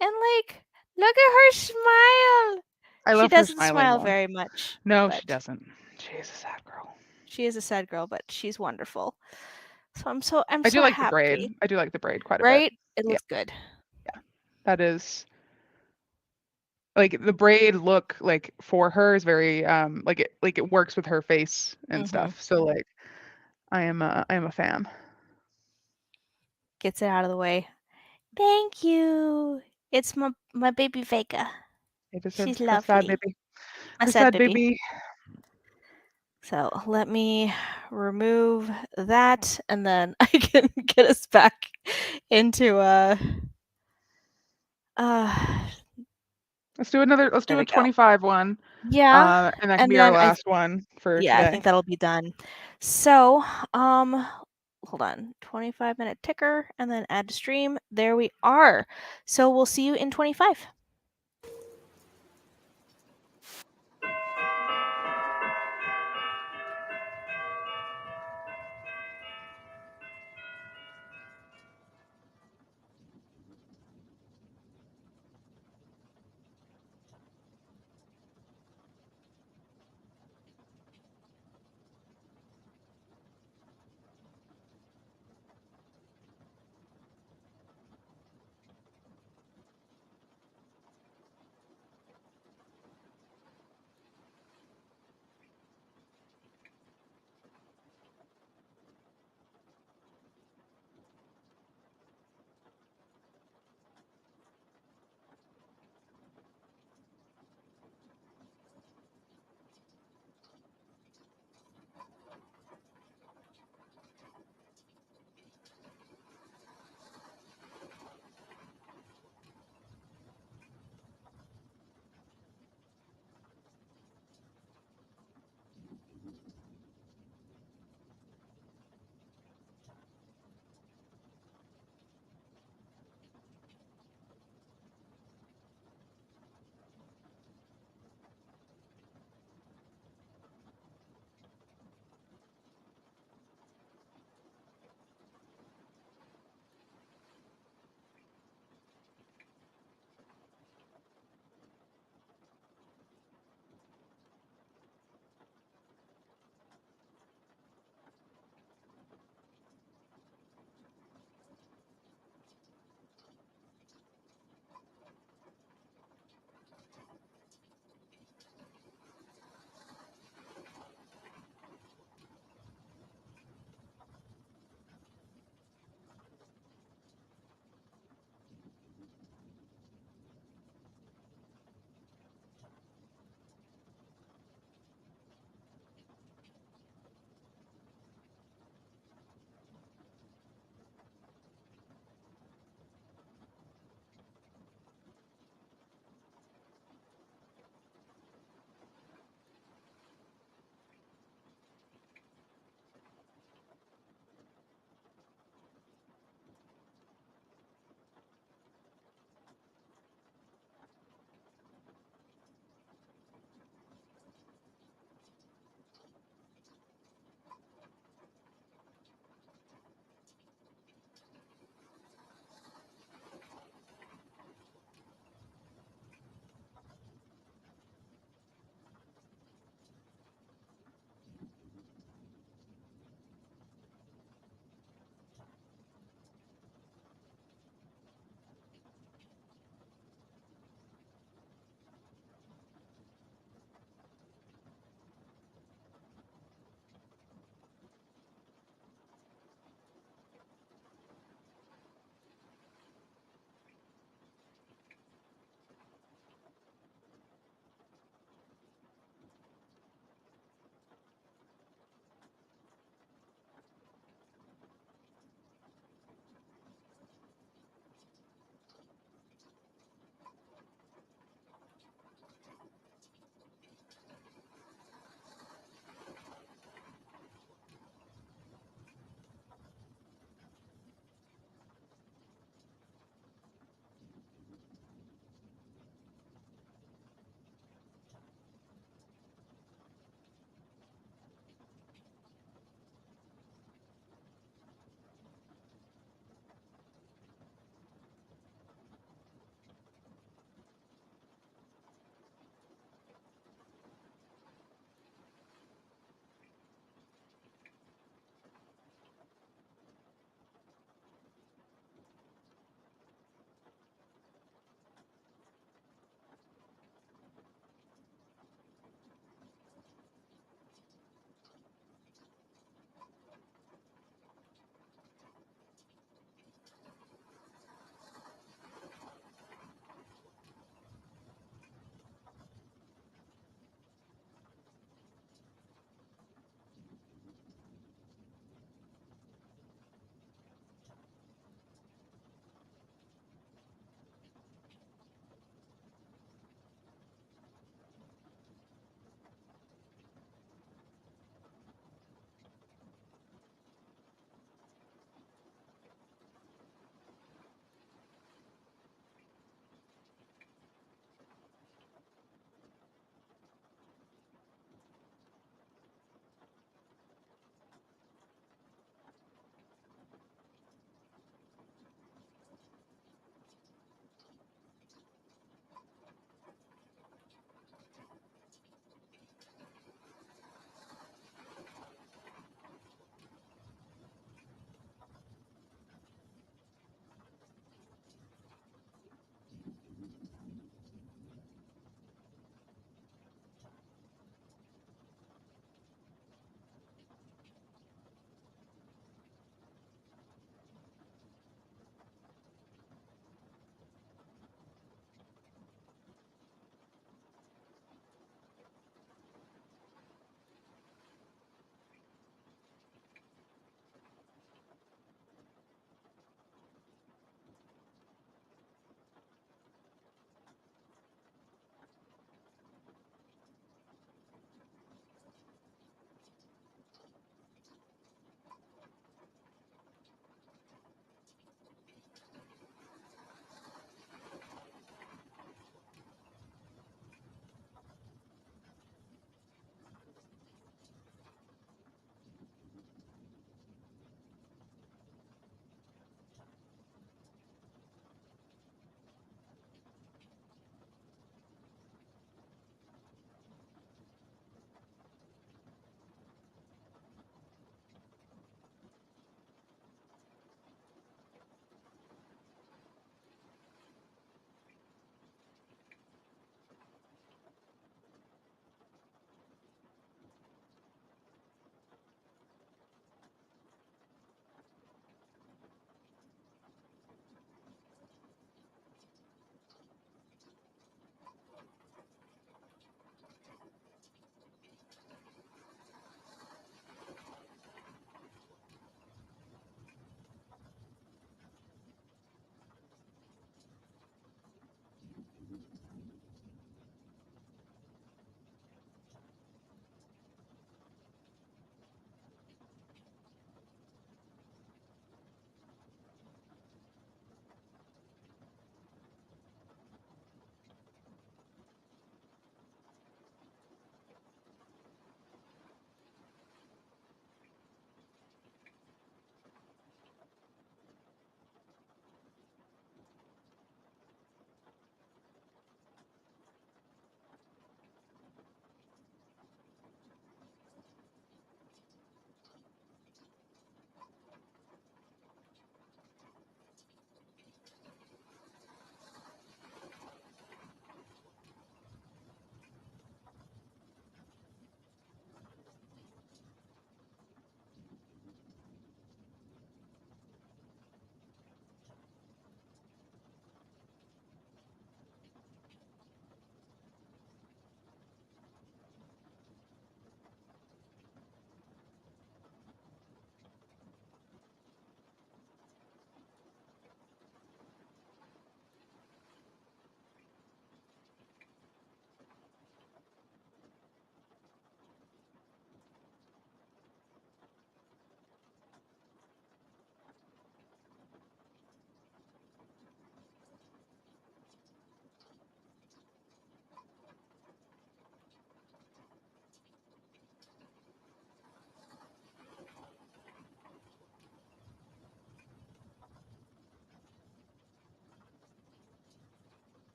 And like, look at her smile. I love she doesn't her smile more. very much. No, she doesn't. She is a sad girl. She is a sad girl, but she's wonderful. So I'm so I do like happy. the braid. I do like the braid quite a bit. Right? It looks good. Yeah. That is like the braid look like for her is very like it works with her face and stuff. So like I am a fan. Gets it out of the way. Thank you. It's my baby Vega. She's lovely. Sad baby. A sad baby. So let me remove that, and then I can get us back into Let's do another. Let's There do we a go. 25 one. Yeah. And that can And be our then last one for yeah, I today. think that'll be done. So, hold on. 25-minute ticker and then add to stream. There we are. So we'll see you in 25.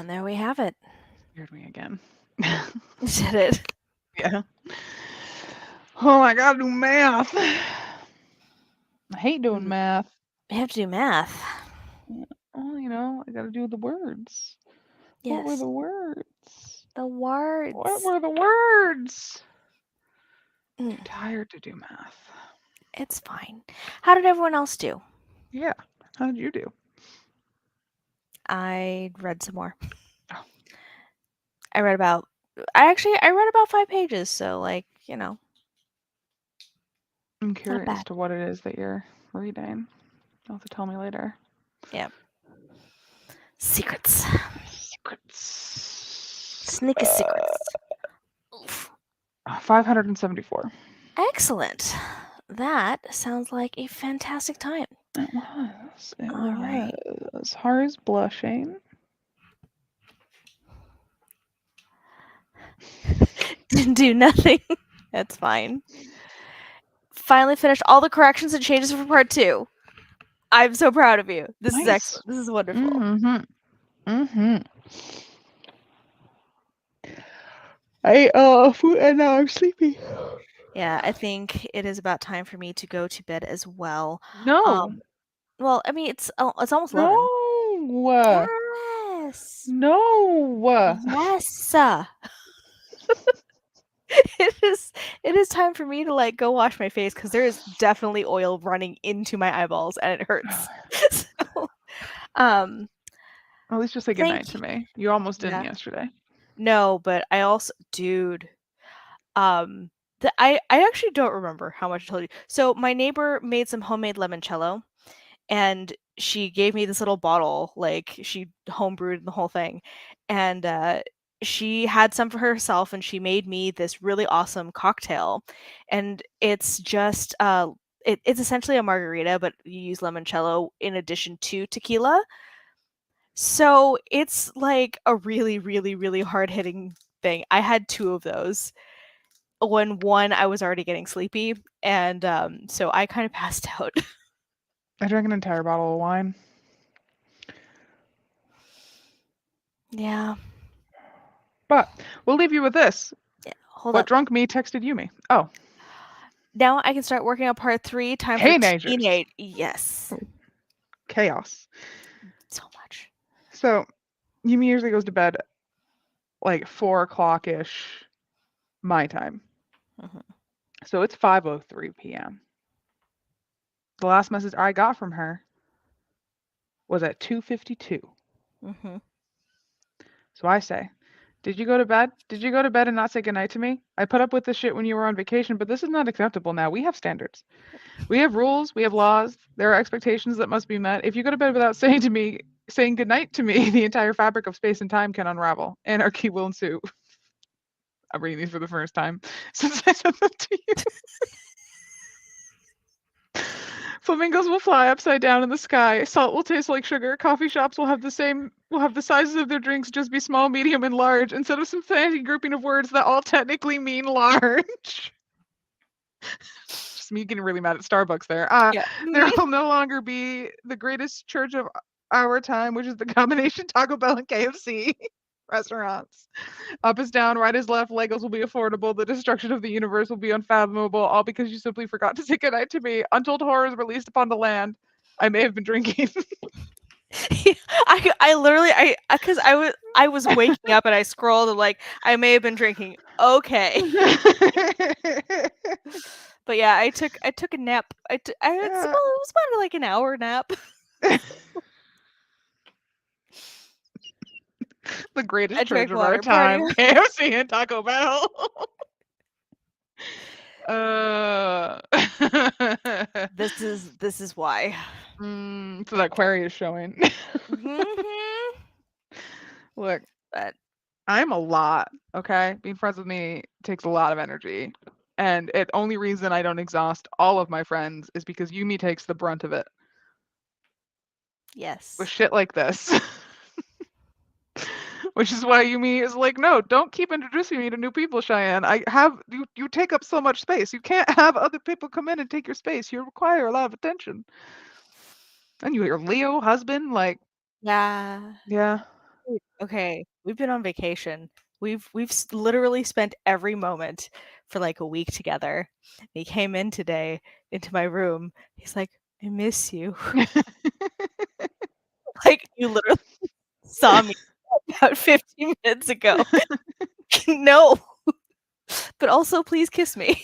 And there we have it. Scared me again. Did it? Yeah. Oh, I gotta do math. I hate doing math. We have to do math. Well, I gotta do the words. Yes. What were the words? The words. What were the words? Mm. Too tired to do math. It's fine. How did everyone else do? Yeah. How did you do? I read some more. Oh. I read about 5 pages, so like, I'm curious bad. to what it is that you're reading. You'll have to tell me later. Yeah. Secrets. Secrets. Sneaky secrets. Oof. 574. Excellent. That sounds like a fantastic time. It was. It All right. was. Haru's blushing. Didn't do nothing. That's fine. Finally finished all the corrections and changes for part 2. I'm so proud of you. This is excellent. This is wonderful. I ate food and now I'm sleepy. Yeah, I think it is about time for me to go to bed as well. No. Well, I mean, it's almost 11. No. Yes. No. Yes. It is time for me to like go wash my face because there is definitely oil running into my eyeballs and it hurts. So, at least just say goodnight to me. You almost didn't yesterday. No, but I also, dude, I actually don't remember how much I told you. So my neighbor made some homemade limoncello, and she gave me this little bottle, like she homebrewed the whole thing, and she had some for herself, and she made me this really awesome cocktail, and it's just it's essentially a margarita, but you use limoncello in addition to tequila. So it's like a really, really, really hard-hitting thing. I had 2 of those. When one, I was already getting sleepy, and so I kind of passed out. I drank an entire bottle of wine. Yeah. But we'll leave you with this. Yeah, hold What up. drunk me texted you me? Oh. Now I can start working on part 3. Time for teenage. Yes. Chaos. So much. So, Yumi usually goes to bed like 4 o'clock-ish my time. Mm-hmm. So it's 5:03 p.m. The last message I got from her was at 2:52. Mm-hmm. So I say, did you go to bed? Did you go to bed and not say goodnight to me? I put up with this shit when you were on vacation, but this is not acceptable now. We have standards. We have rules. We have laws. There are expectations that must be met. If you go to bed without saying goodnight to me, the entire fabric of space and time can unravel. Anarchy will ensue. I'm reading these for the first time since I sent them to you. Flamingos will fly upside down in the sky. Salt will taste like sugar. Coffee shops will have the sizes of their drinks just be small, medium, and large instead of some fancy grouping of words that all technically mean large. Just me getting really mad at Starbucks there. Yeah. There will no longer be the greatest church of our time, which is the combination Taco Bell and KFC restaurants. Up is down, right is left, Legos will be affordable, the destruction of the universe will be unfathomable, all because you simply forgot to say goodnight to me. Untold horrors released upon the land. I may have been drinking. I literally because I was waking up and I scrolled and like I may have been drinking. Okay. But yeah, I took a nap. It was about like an hour nap. The greatest church of our time, KFC and Taco Bell. This is why. So that query is showing. Mm-hmm. Look, but I'm a lot, okay? Being friends with me takes a lot of energy. And the only reason I don't exhaust all of my friends is because Yumi takes the brunt of it. Yes. With shit like this. Which is why Yumi is like, no, don't keep introducing me to new people, Cheyenne. You take up so much space. You can't have other people come in and take your space. You require a lot of attention. And your Leo husband, like, yeah. Yeah. Okay, we've been on vacation. We've literally spent every moment for like a week together. He came in today into my room. He's like, "I miss you." Like you literally saw me about 15 minutes ago. No, but also please kiss me.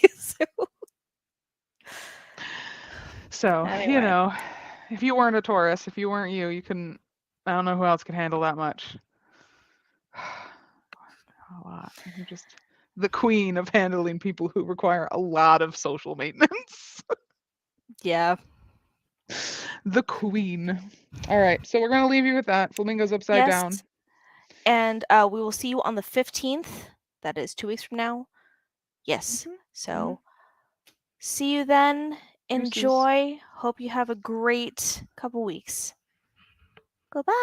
So, Anyway. if you weren't a Taurus, if you weren't you couldn't. I don't know who else could handle that much. A lot. You're just the queen of handling people who require a lot of social maintenance. Yeah. The queen. All right, so we're gonna leave you with that. Flamingo's upside down. Yes. And we will see you on the 15th. That is 2 weeks from now. Yes. So see you then. Deuces. Enjoy. Hope you have a great couple weeks. Goodbye.